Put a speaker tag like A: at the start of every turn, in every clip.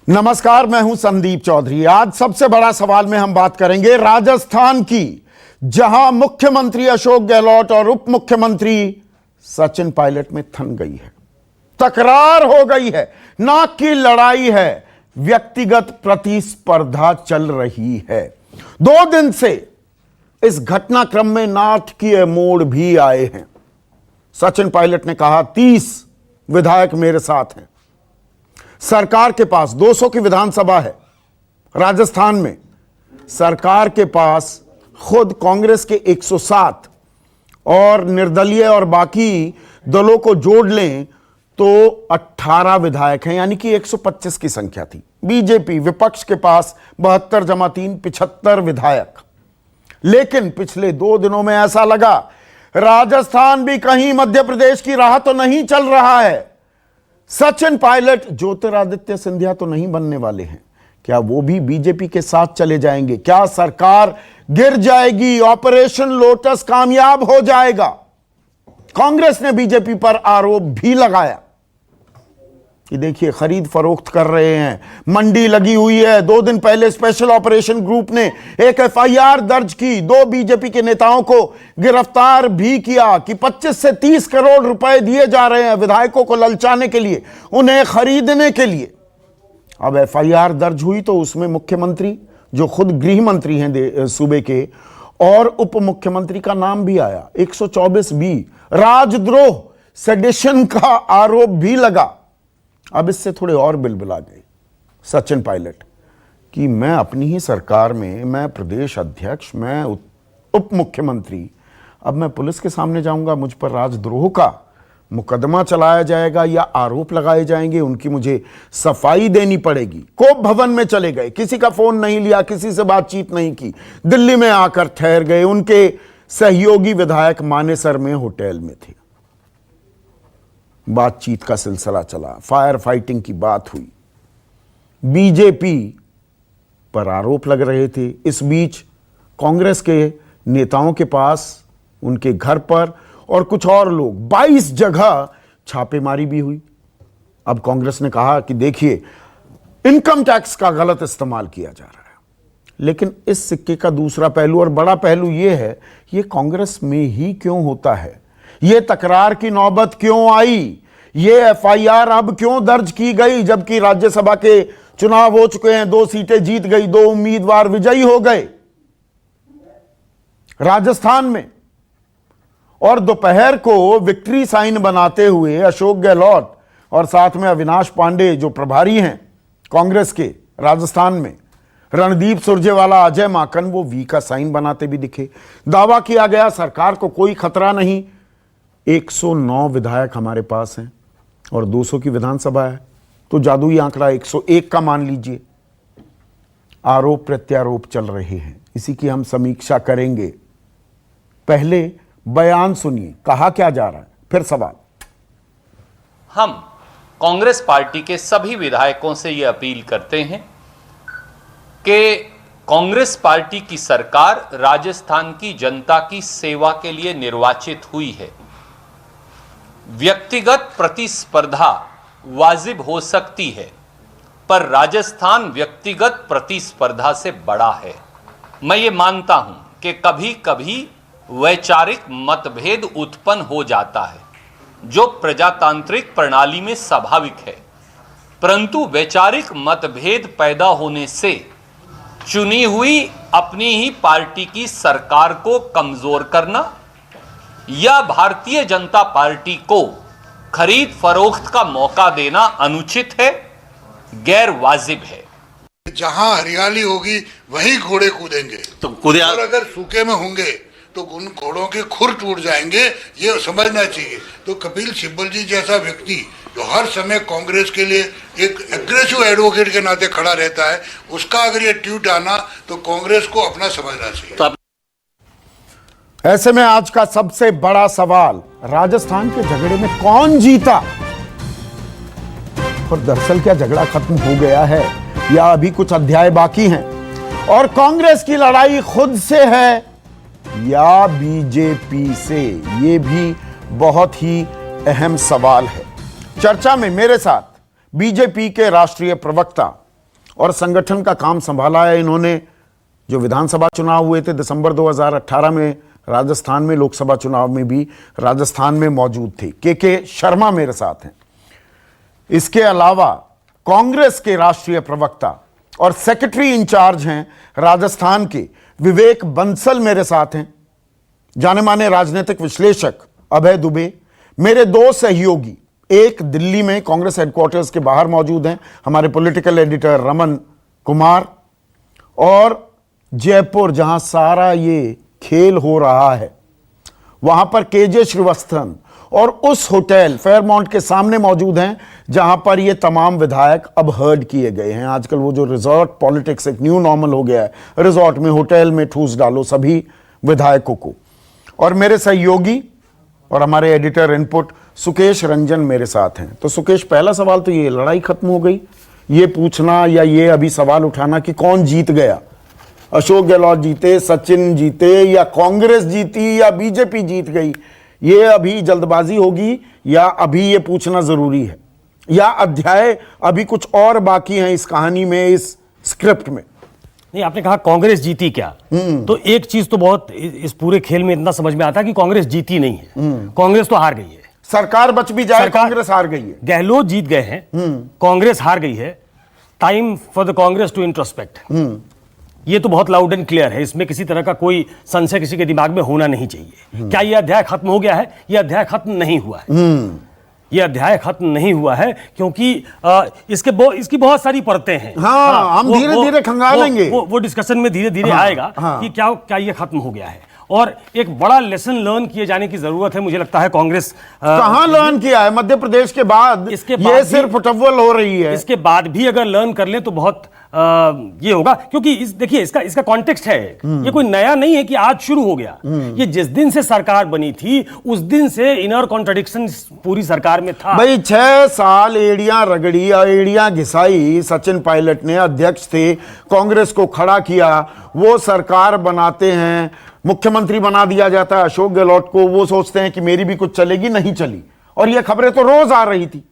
A: नमस्कार, मैं हूं संदीप चौधरी। आज सबसे बड़ा सवाल में हम बात करेंगे राजस्थान की, जहां मुख्यमंत्री अशोक गहलोत और उप मुख्यमंत्री सचिन पायलट में थन गई है, तकरार हो गई है, नाक की लड़ाई है, व्यक्तिगत प्रतिस्पर्धा चल रही है। 2 दिन से इस घटनाक्रम में नाटकीय मोड़ भी आए हैं। सचिन पायलट ने कहा 30 विधायक मेरे साथ हैं। सरकार के पास 200 की विधानसभा है राजस्थान में, सरकार के पास खुद कांग्रेस के 107 और निर्दलीय और बाकी दलों को जोड़ लें तो 18 विधायक हैं, यानी कि 125 की संख्या थी। बीजेपी विपक्ष के पास 72 जमा 3 75 विधायक। लेकिन पिछले 2 दिनों में ऐसा लगा राजस्थान भी कहीं मध्य प्रदेश की राह तो नहीं चल रहा है। सचिन पायलट ज्योतिरादित्य सिंधिया तो नहीं बनने वाले हैं। क्या वो भी बीजेपी के साथ चले जाएंगे? क्या सरकार गिर जाएगी? ऑपरेशन लोटस कामयाब हो जाएगा? कांग्रेस ने बीजेपी पर आरोप भी लगाया कि देखिए खरीद फरोख्त कर रहे हैं, मंडी लगी हुई है। 2 दिन पहले स्पेशल ऑपरेशन ग्रुप ने एक एफआईआर दर्ज की, 2 बीजेपी के नेताओं को गिरफ्तार भी किया कि 25 से 30 करोड़ रुपए दिए जा रहे हैं विधायकों को ललचाने के लिए, उन्हें खरीदने के लिए। अब एफआईआर दर्ज हुई तो उसमें मुख्यमंत्री, जो खुद गृह मंत्री हैं सूबे के, और उप मुख्यमंत्री का नाम भी आया। 124B राजद्रोह, सेडिशन का आरोप भी लगा। अब इससे थोड़े और बिलबिला गए सचिन पायलट कि मैं अपनी ही सरकार में, मैं प्रदेश अध्यक्ष, मैं उप मुख्यमंत्री, अब मैं पुलिस के सामने जाऊंगा, मुझ पर राजद्रोह का मुकदमा चलाया जाएगा या आरोप लगाए जाएंगे, उनकी मुझे सफाई देनी पड़ेगी। कोप भवन में चले गए, किसी का फोन नहीं लिया, किसी से बातचीत नहीं की, दिल्ली में आकर ठहर गए। उनके सहयोगी विधायक मानेसर में होटल में थे। बातचीत का सिलसिला चला, फायर फाइटिंग की बात हुई, बीजेपी पर आरोप लग रहे थे। इस बीच कांग्रेस के नेताओं के पास, उनके घर पर और कुछ और लोग, 22 जगह छापेमारी भी हुई। अब कांग्रेस ने कहा कि देखिए इनकम टैक्स का गलत इस्तेमाल किया जा रहा है। लेकिन इस सिक्के का दूसरा पहलू और बड़ा पहलू यह है, यह कांग्रेस में ही क्यों होता है? ये तकरार की नौबत क्यों आई? ये एफआईआर अब क्यों दर्ज की गई, जबकि राज्यसभा के चुनाव हो चुके हैं, 2 सीटें जीत गई, 2 उम्मीदवार विजयी हो गए राजस्थान में। और दोपहर को विक्ट्री साइन बनाते हुए अशोक गहलोत और साथ में अविनाश पांडे, जो प्रभारी हैं कांग्रेस के राजस्थान में, रणदीप सुरजेवाला, अजय माकन, वो वी का साइन बनाते भी दिखे। दावा किया गया सरकार को कोई खतरा नहीं, 109 विधायक हमारे पास हैं और 200 की विधानसभा है, तो जादुई आंकड़ा 101 का मान लीजिए। आरोप प्रत्यारोप चल रहे हैं, इसी की हम समीक्षा करेंगे। पहले बयान सुनिए, कहा क्या जा रहा है, फिर सवाल।
B: हम कांग्रेस पार्टी के सभी विधायकों से यह अपील करते हैं कि कांग्रेस पार्टी की सरकार राजस्थान की जनता की सेवा के लिए निर्वाचित हुई है। व्यक्तिगत प्रतिस्पर्धा वाजिब हो सकती है, पर राजस्थान व्यक्तिगत प्रतिस्पर्धा से बड़ा है। मैं ये मानता हूं कि कभी कभी वैचारिक मतभेद उत्पन्न हो जाता है, जो प्रजातांत्रिक प्रणाली में स्वाभाविक है, परंतु वैचारिक मतभेद पैदा होने से चुनी हुई अपनी ही पार्टी की सरकार को कमजोर करना या भारतीय जनता पार्टी को खरीद फरोख्त का मौका देना अनुचित है, गैर वाजिब है।
C: जहां हरियाली होगी वहीं घोड़े कूदेंगे, तो और अगर सूखे में होंगे तो उन घोड़ों के खुर टूट जाएंगे, ये समझना चाहिए। तो कपिल सिब्बल जी जैसा व्यक्ति जो हर समय कांग्रेस के लिए एक एग्रेसिव एडवोकेट के नाते खड़ा रहता है, उसका अगर ये ट्वीट आना तो कांग्रेस को अपना समझना चाहिए।
A: ऐसे में आज का सबसे बड़ा सवाल, राजस्थान के झगड़े में कौन जीता? और दरअसल क्या झगड़ा खत्म हो गया है या अभी कुछ अध्याय बाकी हैं? और कांग्रेस की लड़ाई खुद से है या बीजेपी से? यह भी बहुत ही अहम सवाल है। चर्चा में मेरे साथ बीजेपी के राष्ट्रीय प्रवक्ता और संगठन का काम संभाला है इन्होंने। जो विधानसभा चुनाव हुए थे दिसंबर 2018 में, राजस्थान में लोकसभा चुनाव में भी राजस्थान में मौजूद थे। के शर्मा मेरे साथ हैं। इसके अलावा कांग्रेस के राष्ट्रीय प्रवक्ता और सेक्रेटरी इंचार्ज हैं राजस्थान के विवेक बंसल मेरे साथ हैं। जाने माने राजनीतिक विश्लेषक अभय दुबे। मेरे दो सहयोगी, एक दिल्ली में कांग्रेस हेडक्वार्टर्स के बाहर मौजूद हैं, हमारे पॉलिटिकल एडिटर रमन कुमार, और जयपुर जहां सारा ये खेल हो रहा है वहां पर केजे श्रीवास्तव और उस होटल फेयरमाउंट के सामने मौजूद हैं जहां पर ये तमाम विधायक अब हर्ड किए गए हैं। आजकल वो जो रिजॉर्ट पॉलिटिक्स एक न्यू नॉर्मल हो गया है, रिजॉर्ट में होटल में ठूस डालो सभी विधायकों को। और मेरे सहयोगी और हमारे एडिटर इनपुट सुकेश रंजन मेरे साथ हैं। तो सुकेश, पहला सवाल तो ये, लड़ाई खत्म हो गई, ये पूछना या ये अभी सवाल उठाना कि कौन जीत गया, अशोक गहलोत जीते, सचिन जीते, या कांग्रेस जीती, या बीजेपी जीत गई, ये अभी जल्दबाजी होगी या अभी ये पूछना जरूरी है, या अध्याय अभी कुछ और बाकी हैं इस कहानी में, इस स्क्रिप्ट में?
D: नहीं, आपने कहा कांग्रेस जीती क्या, तो एक चीज तो बहुत इस पूरे खेल में इतना समझ में आता है कि कांग्रेस जीती नहीं है, कांग्रेस तो हार गई है।
A: सरकार बच भी जाए, कांग्रेस हार गई है।
D: गहलोत जीत गए हैं, कांग्रेस हार गई है। Time for the Congress to introspect, ये तो बहुत लाउड एंड क्लियर है, इसमें किसी तरह का कोई संशय किसी के दिमाग में होना नहीं चाहिए। क्या यह अध्याय खत्म हो गया है? यह अध्याय खत्म नहीं हुआ है। यह अध्याय खत्म नहीं हुआ है क्योंकि इसकी बहुत सारी परतें हैं।
A: हाँ, हम धीरे धीरे खंगालेंगे,
D: वो डिस्कशन में धीरे धीरे आएगा कि क्या यह खत्म हो गया है। और एक बड़ा लेसन लर्न किए जाने की जरूरत है, मुझे लगता है। कांग्रेस
A: कहां लर्न किया है? मध्य प्रदेश के बाद ये सिर्फ फुटबॉल हो रही है।
D: इसके बाद भी अगर लर्न कर ले तो बहुत ये होगा, क्योंकि देखिए इसका कॉन्टेक्स्ट है, ये कोई नया नहीं है कि आज शुरू हो गया। ये जिस दिन से सरकार बनी थी उस दिन से इनर कॉन्ट्रडिक्शन पूरी सरकार में था।
A: भाई 6 साल एड़ियां रगड़ी और एड़ियां घिसाई, सचिन पायलट ने अध्यक्ष थे, कांग्रेस को खड़ा किया, वो सरकार बनाते हैं, मुख्यमंत्री बना दिया जाता है अशोक गहलोत को, वो सोचते हैं कि मेरी भी कुछ चलेगी, नहीं चली, और ये खबरें तो रोज आ रही थी।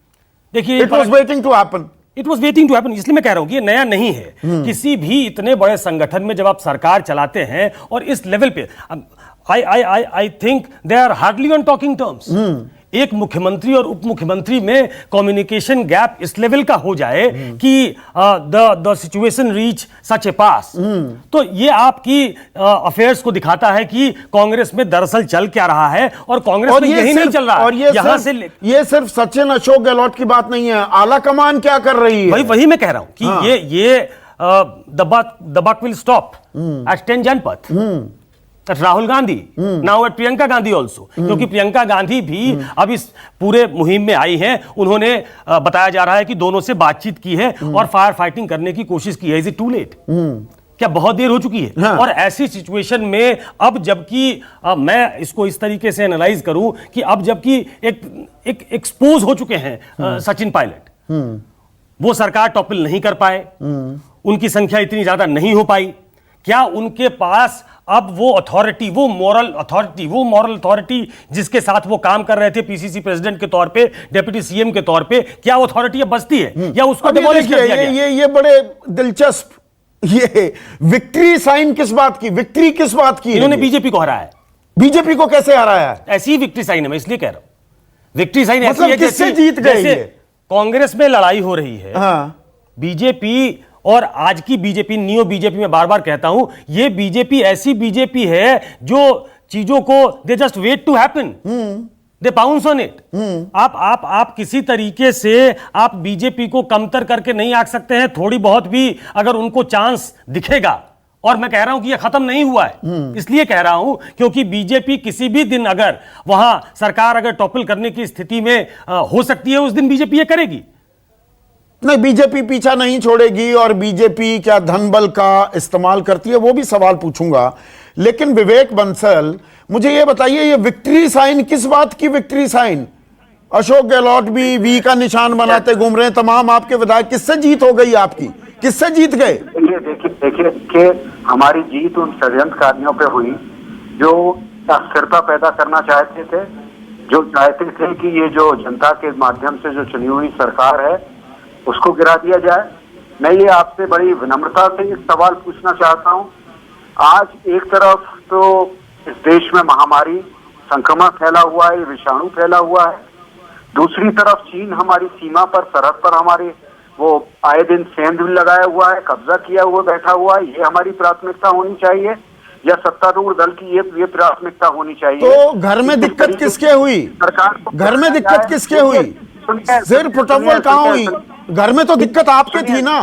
D: देखिए,
A: it was waiting to happen,
D: इसलिए मैं कह रहा हूं कि ये नया नहीं है। किसी भी इतने बड़े संगठन में जब आप सरकार चलाते हैं और इस लेवल पे, I think they are hardly on talking terms. एक मुख्यमंत्री और उप मुख्यमंत्री में कम्युनिकेशन गैप इस लेवल का हो जाए कि द सिचुएशन रीच सच ए पास, तो ये आपकी अफेयर्स को दिखाता है कि कांग्रेस में दरअसल चल क्या रहा है, और कांग्रेस में यही नहीं चल रहा।
A: और ये सिर्फ सचिन अशोक गहलोत की बात नहीं है, आला कमान क्या कर रही है?
D: वही मैं कह रहा हूं कि ये the buck will stop at 10 Janpath. Rahul Gandhi now at Priyanka Gandhi also, क्योंकि प्रियंका गांधी भी अब इस पूरे मुहिम में आई हैं। उन्होंने बताया जा रहा है कि दोनों से बातचीत की है और फायर फाइटिंग करने की कोशिश की है। Is it too late? क्या बहुत देर हो चुकी है?
A: हाँ।
D: और ऐसी सिचुएशन में अब जबकि मैं इसको इस तरीके से एनालाइज करूं कि अब जबकि एक एक्सपोज हो चुके हैं सचिन पायलट, वो सरकार टॉपल नहीं कर पाए, उनकी संख्या इतनी ज्यादा नहीं हो पाई, क्या उनके पास अब वो अथॉरिटी, वो मॉरल अथॉरिटी जिसके साथ वो काम कर रहे थे पीसीसी प्रेसिडेंट के तौर पे, डिप्टी सीएम के तौर पे, क्या वो अथॉरिटी अब बचती है या उसको डिमोलिश कर दिया गया?
A: ये बड़े दिलचस्प, ये विक्ट्री साइन किस बात की, विक्ट्री किस बात की?
D: इन्होंने बीजेपी को हराया है।
A: बीजेपी को कैसे हराया है?
D: ऐसी ही विक्ट्री साइन है, मैं इसलिए कह रहा हूं। विक्ट्री साइन
A: मतलब
D: ऐसी है
A: किससे जीत गए?
D: कांग्रेस में लड़ाई हो रही है,
A: हाँ।
D: बीजेपी और आज की बीजेपी, नियो बीजेपी, में बार बार कहता हूं, ये बीजेपी ऐसी बीजेपी है जो चीजों को they just wait to happen, they bounce on it. आप किसी तरीके से आप बीजेपी को कमतर करके नहीं आंक सकते हैं। थोड़ी बहुत भी अगर उनको चांस दिखेगा, और मैं कह रहा हूं कि यह खत्म नहीं हुआ है, इसलिए कह रहा हूं क्योंकि बीजेपी किसी भी दिन अगर वहां सरकार अगर टॉपल करने की स्थिति में हो सकती है, उस दिन बीजेपी ये करेगी।
A: नहीं, बीजेपी पीछा नहीं छोड़ेगी, और बीजेपी क्या धन बल का इस्तेमाल करती है वो भी सवाल पूछूंगा। लेकिन विवेक बंसल, मुझे ये बताइए, ये विक्ट्री साइन किस बात की विक्ट्री साइन? अशोक गहलोत भी वी का निशान बनाते घूम रहे हैं, तमाम आपके विधायक, किससे जीत हो गई आपकी? किससे जीत गए?
E: देखिए कि हमारी जीत उन षड्यंत्रकारियों पे हुई जो अस्थिरता पैदा करना चाहते थे, जो चाहते थे कि ये जो जनता के माध्यम से जो चुनी हुई सरकार है उसको गिरा दिया जाए, मैं ये आपसे बड़ी विनम्रता से एक सवाल पूछना चाहता हूँ। आज एक तरफ तो इस देश में महामारी संक्रमण फैला हुआ है, विषाणु फैला हुआ है, दूसरी तरफ चीन हमारी सीमा पर, सरहद पर हमारे वो आए दिन सेंध भी लगाया हुआ है, कब्जा किया हुआ बैठा हुआ है। ये हमारी प्राथमिकता होनी चाहिए या सत्तारूढ़ दल की ये प्राथमिकता होनी चाहिए?
A: तो घर में दिक्कत किसके हुई?
E: सरकार
A: घर में दिक्कत किसके हुई? सिर्फ फुटबॉल कहाँ हुई? घर में तो दिक्कत आपके थी ना।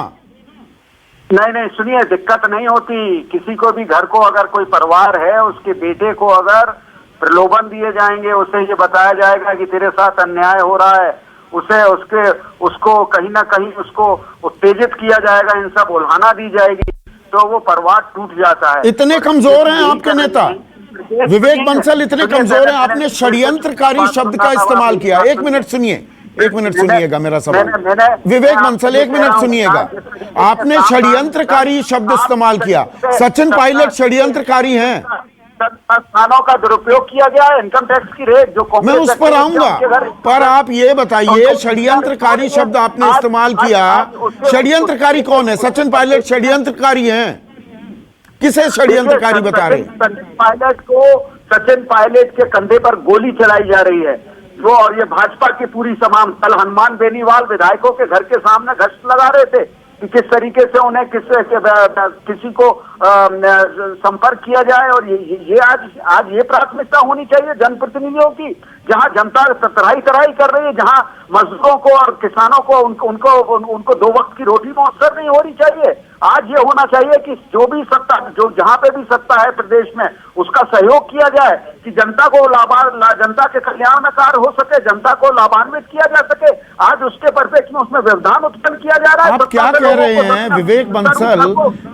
E: नहीं, सुनिए, दिक्कत नहीं होती किसी को भी। घर को अगर कोई परिवार है, उसके बेटे को अगर प्रलोभन दिए जाएंगे, उसे ये बताया जाएगा कि तेरे साथ अन्याय हो रहा है, उसको कहीं ना कहीं उसको उत्तेजित किया जाएगा, इन सब उल्हाना दी जाएगी, तो वो परिवार टूट जाता है।
A: इतने कमजोर हैं आपके नेता विवेक बंसल, इतने कमजोर हैं। आपने षड्यंत्रकारी शब्द का इस्तेमाल किया। एक मिनट सुनिएगा मेरा सवाल। विवेक बंसल, एक मिनट सुनिएगा। आपने षड्यंत्रकारी शब्द इस्तेमाल किया। सचिन पायलट षड्यंत्रकारी हैं।
E: संस्थानों का दुरुपयोग किया गया है, इनकम टैक्स की रेट जो
A: मैं उस पर आऊंगा, पर आप ये बताइए, षड्यंत्रकारी शब्द आपने इस्तेमाल किया। षड्यंत्रकारी कौन है? सचिन पायलट षड्यंत्रकारी हैं? किसे षड्यंत्रकारी बता रहे हैं?
E: सचिन पायलट के कंधे पर गोली चलाई जा रही है वो, और ये भाजपा की पूरी तमाम। कल हनुमान बेनीवाल विधायकों के घर के सामने गश्त लगा रहे थे कि किस तरीके से उन्हें किसी को संपर्क किया जाए। और ये आज ये प्राथमिकता होनी चाहिए जनप्रतिनिधियों की, जहां जनता तराई कर रही है, जहां मजदूरों को और किसानों को उनको 2 वक्त की रोटी मुयस्सर नहीं होनी चाहिए। आज ये होना चाहिए कि जो भी सत्ता, जो जहां पे भी सत्ता है प्रदेश में, उसका सहयोग किया जाए कि जनता को जनता के कल्याण में कार्य हो सके, जनता को लाभान्वित किया जा सके। आज उसके परिप्रेक्ष्य में उसमें व्यवधान उत्पन्न किया जा रहा है।
A: आप क्या कह रहे हैं विवेक बंसल?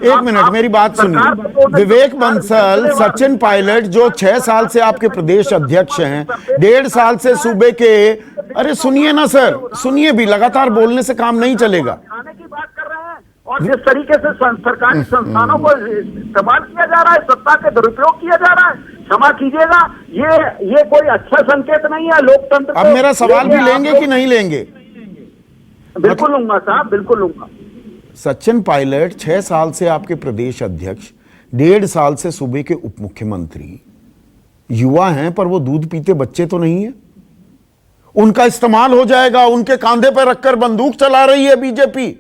A: एक मिनट मेरी बात सुनिए। विवेक बंसल, सचिन पायलट जो 6 साल से आपके प्रदेश अध्यक्ष हैं, 1.5 साल से सूबे के, अरे सुनिए ना सर, सुनिए भी, लगातार बोलने से काम नहीं चलेगा।
E: की बात कर रहे हैं और जिस तरीके से सरकारी संस्थानों को इस्तेमाल किया जा रहा है, सत्ता के दुरुपयोग किया जा रहा है, क्षमा कीजिएगा, ये कोई अच्छा संकेत नहीं है लोकतंत्र।
A: अब मेरा सवाल भी लेंगे कि नहीं लेंगे?
E: बिल्कुल लूंगा साहब, बिल्कुल लूंगा।
A: सचिन पायलट 6 साल से आपके प्रदेश अध्यक्ष, 1.5 साल से सूबे के उप मुख्यमंत्री, युवा हैं, पर वो दूध पीते बच्चे तो नहीं है। उनका इस्तेमाल हो जाएगा, उनके कांधे पर रखकर बंदूक चला रही है बीजेपी,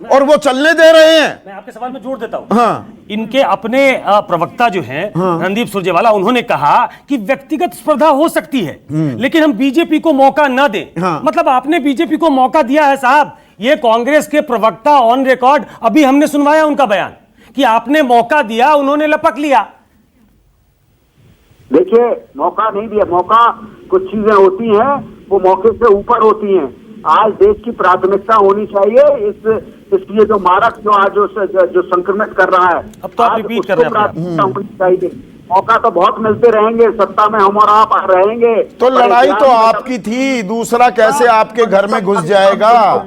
A: और वो चलने दे रहे हैं।
D: मैं आपके सवाल में जोड़ देता हूं।
A: हाँ।
D: इनके अपने प्रवक्ता जो हैं, रणदीप सुरजेवाला, उन्होंने कहा कि व्यक्तिगत स्पर्धा हो सकती है, लेकिन हम बीजेपी को मौका ना दें।
A: हाँ।
D: मतलब आपने बीजेपी को मौका दिया है साहब। ये कांग्रेस के प्रवक्ता ऑन रिकॉर्ड, अभी हमने सुनवाया उनका बयान कि आपने मौका दिया, उन्होंने लपक लिया।
E: देखिए, मौका नहीं दिया। मौका, कुछ चीजें होती हैं वो मौके से ऊपर होती हैं। आज देश की प्राथमिकता होनी चाहिए इसलिए जो मारक जो आज जो संक्रमित कर रहा है,
D: अब तो आप रिपीट कर रहे हैं।
E: प्राथमिकता होनी चाहिए। मौका तो बहुत मिलते रहेंगे, सत्ता में हम और आप रहेंगे।
A: तो लड़ाई तो आपकी थी, दूसरा कैसे आपके घर में घुस जाएगा?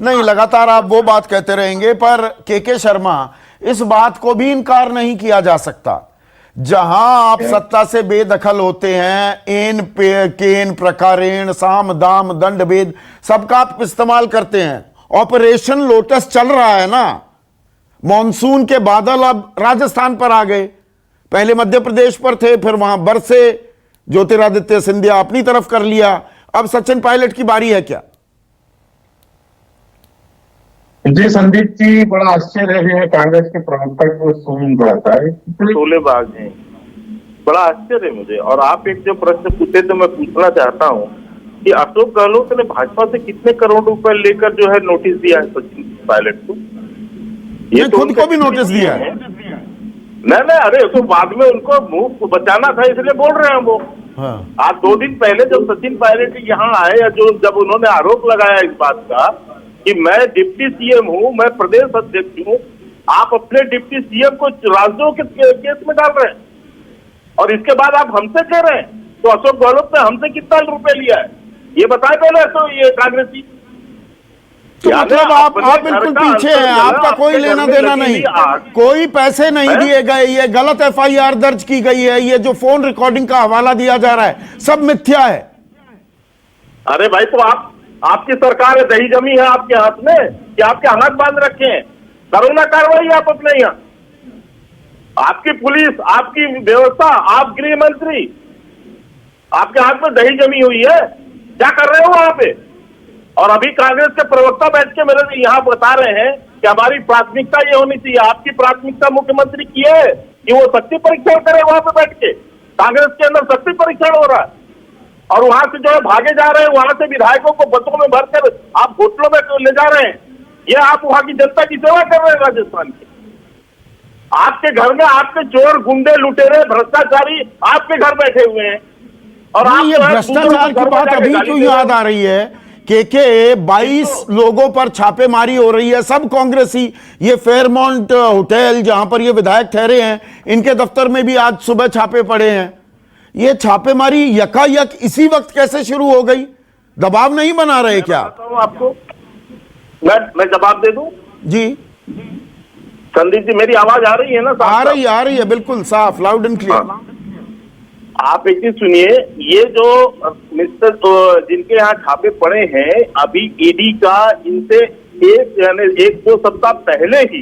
A: नहीं, लगातार आप वो बात कहते रहेंगे, पर के शर्मा, इस बात को भी इनकार नहीं किया जा सकता, जहां आप सत्ता से बेदखल होते हैं, एन केन प्रकारेण साम दाम दंड भेद सबका आप इस्तेमाल करते हैं। ऑपरेशन लोटस चल रहा है ना, मॉनसून के बादल अब राजस्थान पर आ गए, पहले मध्य प्रदेश पर थे, फिर वहां बरसे, ज्योतिरादित्य सिंधिया अपनी तरफ कर लिया, अब सचिन पायलट की बारी है क्या?
F: जी संदीप जी, बड़ा आश्चर्य है कांग्रेस के प्रवक्ता को सुन बढ़ता है,
G: शोलेबाज हैं, बड़ा आश्चर्य मुझे। और आप एक जो प्रश्न पूछे तो मैं पूछना चाहता हूँ कि अशोक गहलोत ने भाजपा से कितने करोड़ रुपए लेकर जो है नोटिस दिया है सचिन पायलट को?
A: ये तो खुद को भी नोटिस दिया है।
G: नहीं, अरे तो बाद में उनको मुंह को बचाना था इसलिए बोल रहे हैं वो।
A: हाँ।
G: आज 2 दिन पहले जब सचिन पायलट यहाँ आए, या जब उन्होंने आरोप लगाया इस बात का कि मैं डिप्टी सीएम हूँ, मैं प्रदेश अध्यक्ष हूँ, आप अपने डिप्टी सीएम को राजद्रोह के केस में डाल रहे हैं, और इसके बाद आप हमसे कह रहे हैं। तो अशोक गहलोत ने हमसे कितना रुपए लिया है ये बताए पहले तो ये कांग्रेसी।
A: तो मतलब आप बिल्कुल पीछे हैं, आपका कोई लेना देना नहीं, कोई पैसे नहीं दिए गए, ये गलत एफआईआर दर्ज की गई है, ये जो फोन रिकॉर्डिंग का हवाला दिया जा रहा है सब मिथ्या है।
G: अरे भाई, तो आपकी सरकार है, दही जमी है आपके हाथ में कि आपके हाथ बांध रखे हैं, करो ना कार्रवाई आप अपने यहाँ। आपकी पुलिस, आपकी व्यवस्था, आप गृह मंत्री, आपके हाथ में दही जमी हुई है, क्या कर रहे हो वहां पे? और अभी कांग्रेस के प्रवक्ता बैठ के मेरे यहाँ बता रहे हैं कि हमारी प्राथमिकता ये होनी चाहिए। आपकी प्राथमिकता मुख्यमंत्री की है कि वो शक्ति परीक्षण करे वहां पे बैठ के। कांग्रेस के अंदर शक्ति परीक्षण हो रहा है और वहां से जो है भागे जा रहे हैं, वहां से विधायकों को बसों में भरकर आप होटलों में ले जा रहे हैं। ये आप वहां की जनता की सेवा कर रहे हैं राजस्थान की। आपके घर में आपके चोर, गुंडे, लुटेरे, भ्रष्टाचारी आपके घर बैठे हुए हैं और आप
A: ये भ्रष्टाचार की बात अभी क्यों याद आ रही है? के 22 लोगों पर छापेमारी हो रही है, सब कांग्रेसी। ये फेयरमाउंट होटल जहां पर ये विधायक ठहरे हैं, इनके दफ्तर में भी आज सुबह छापे पड़े हैं। ये छापेमारी यकायक इसी वक्त कैसे शुरू हो गई? दबाव नहीं बना रहे क्या?
G: आपको मैं जवाब दे दूं?
A: जी
G: संदीप जी, मेरी आवाज आ रही है ना?
A: आ रही है, बिल्कुल साफ, लाउड एंड क्लियर।
G: आप एक चीज सुनिए, ये जो मिस्टर जिनके यहाँ छापे पड़े हैं, अभी ईडी का इनसे एक दो सप्ताह पहले ही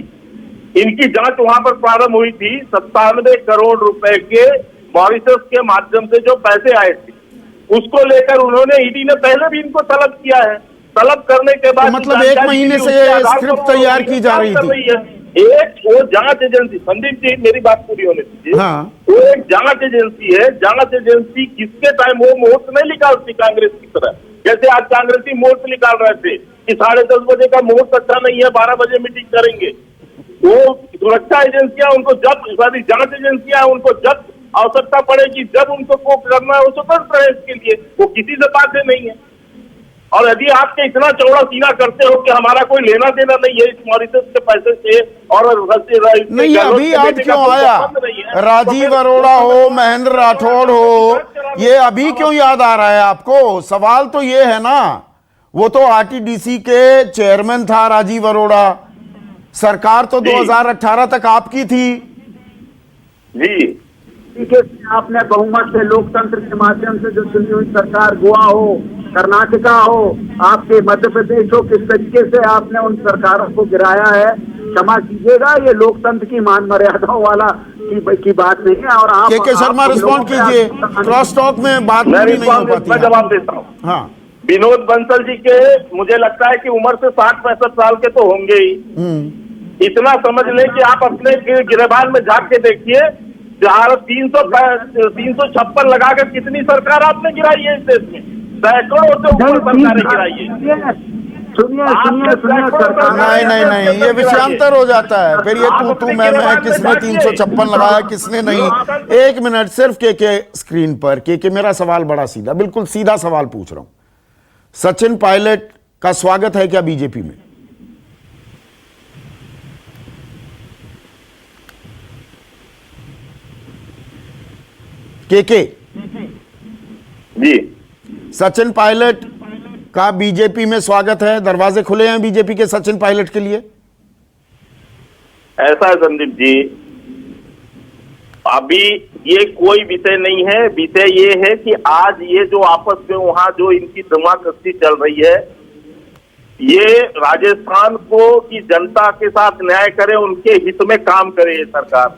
G: इनकी जांच वहां पर प्रारंभ हुई थी। 97 करोड़ रुपए के मॉरिशस के माध्यम से जो पैसे आए थे, उसको लेकर उन्होंने, ईडी ने पहले भी इनको तलब किया है। तलब करने के बाद
A: तो मतलब 1 महीने से स्क्रिप्ट तैयार की जा रही थी।
G: एक वो जांच एजेंसी, संदीप जी मेरी बात पूरी होने दीजिए।
A: हाँ।
G: वो एक जांच एजेंसी है। जांच एजेंसी किसके टाइम वो मुहूर्त नहीं निकालती कांग्रेस की तरह, जैसे आज कांग्रेसी मुहूर्त निकाल रहे थे कि 10:30 बजे का मुहूर्त अच्छा नहीं है, 12 बजे मीटिंग करेंगे। वो सुरक्षा एजेंसियां उनको जब, जांच एजेंसियां उनको जब आवश्यकता पड़ेगी, जब उनको को करना है, वो स्वतंत्र है इसके लिए, वो किसी से बाध्य नहीं है। और यदि आपके इतना चौड़ा सीना करते हो कि हमारा कोई लेना देना नहीं है इस मॉरिशस के पैसे से, और
A: नहीं अभी याद क्यों आया? राजीव अरोड़ा हो, महेंद्र राठौड़ हो, ये अभी क्यों याद आ रहा है आपको? सवाल तो ये है ना, वो तो आरटीडीसी के चेयरमैन था राजीव अरोड़ा, सरकार तो 2018 तक आपकी थी
G: जी।
E: आपने बहुमत से लोकतंत्र के माध्यम से जो चुनी हुई सरकार, गोवा हो, कर्नाटका हो, आपके मध्य प्रदेश हो, किस तरीके से आपने उन सरकारों को गिराया है, क्षमा कीजिएगा, ये लोकतंत्र की मान मर्यादाओं वाला की बात नहीं है। और आप
A: के शर्मा रिस्पॉन्ड कीजिए, क्रॉस टॉक में बात नहीं हो पाती।
G: मैं जवाब देता हूँ।
A: हाँ,
G: विनोद बंसल जी के मुझे लगता है कि उम्र से 60-65 साल के तो होंगे ही। इतना समझ लें कि आप अपने गिरबान में झांक के देखिए, 356 लगाकर कितनी सरकार आपने गिराई है इस देश में? सैकड़ों से ऊपर सरकारें गिराई है।
A: नहीं, ये विषयांतर हो जाता है फिर। ये तू मैं किसने 356 लगाया, किसने नहीं। 1 मिनट सिर्फ के स्क्रीन पर। के मेरा सवाल बड़ा सीधा, बिल्कुल सीधा सवाल पूछ रहा हूं। सचिन पायलट का स्वागत है क्या बीजेपी में? के
G: जी,
A: सचिन पायलट का बीजेपी में स्वागत है? दरवाजे खुले हैं बीजेपी के सचिन पायलट के लिए?
G: ऐसा है संदीप जी, अभी ये कोई विषय नहीं है। विषय ये है कि आज ये जो आपस में वहां जो इनकी धमाकस्ती चल रही है, ये राजस्थान को की जनता के साथ न्याय करे, उनके हित में काम करे ये सरकार।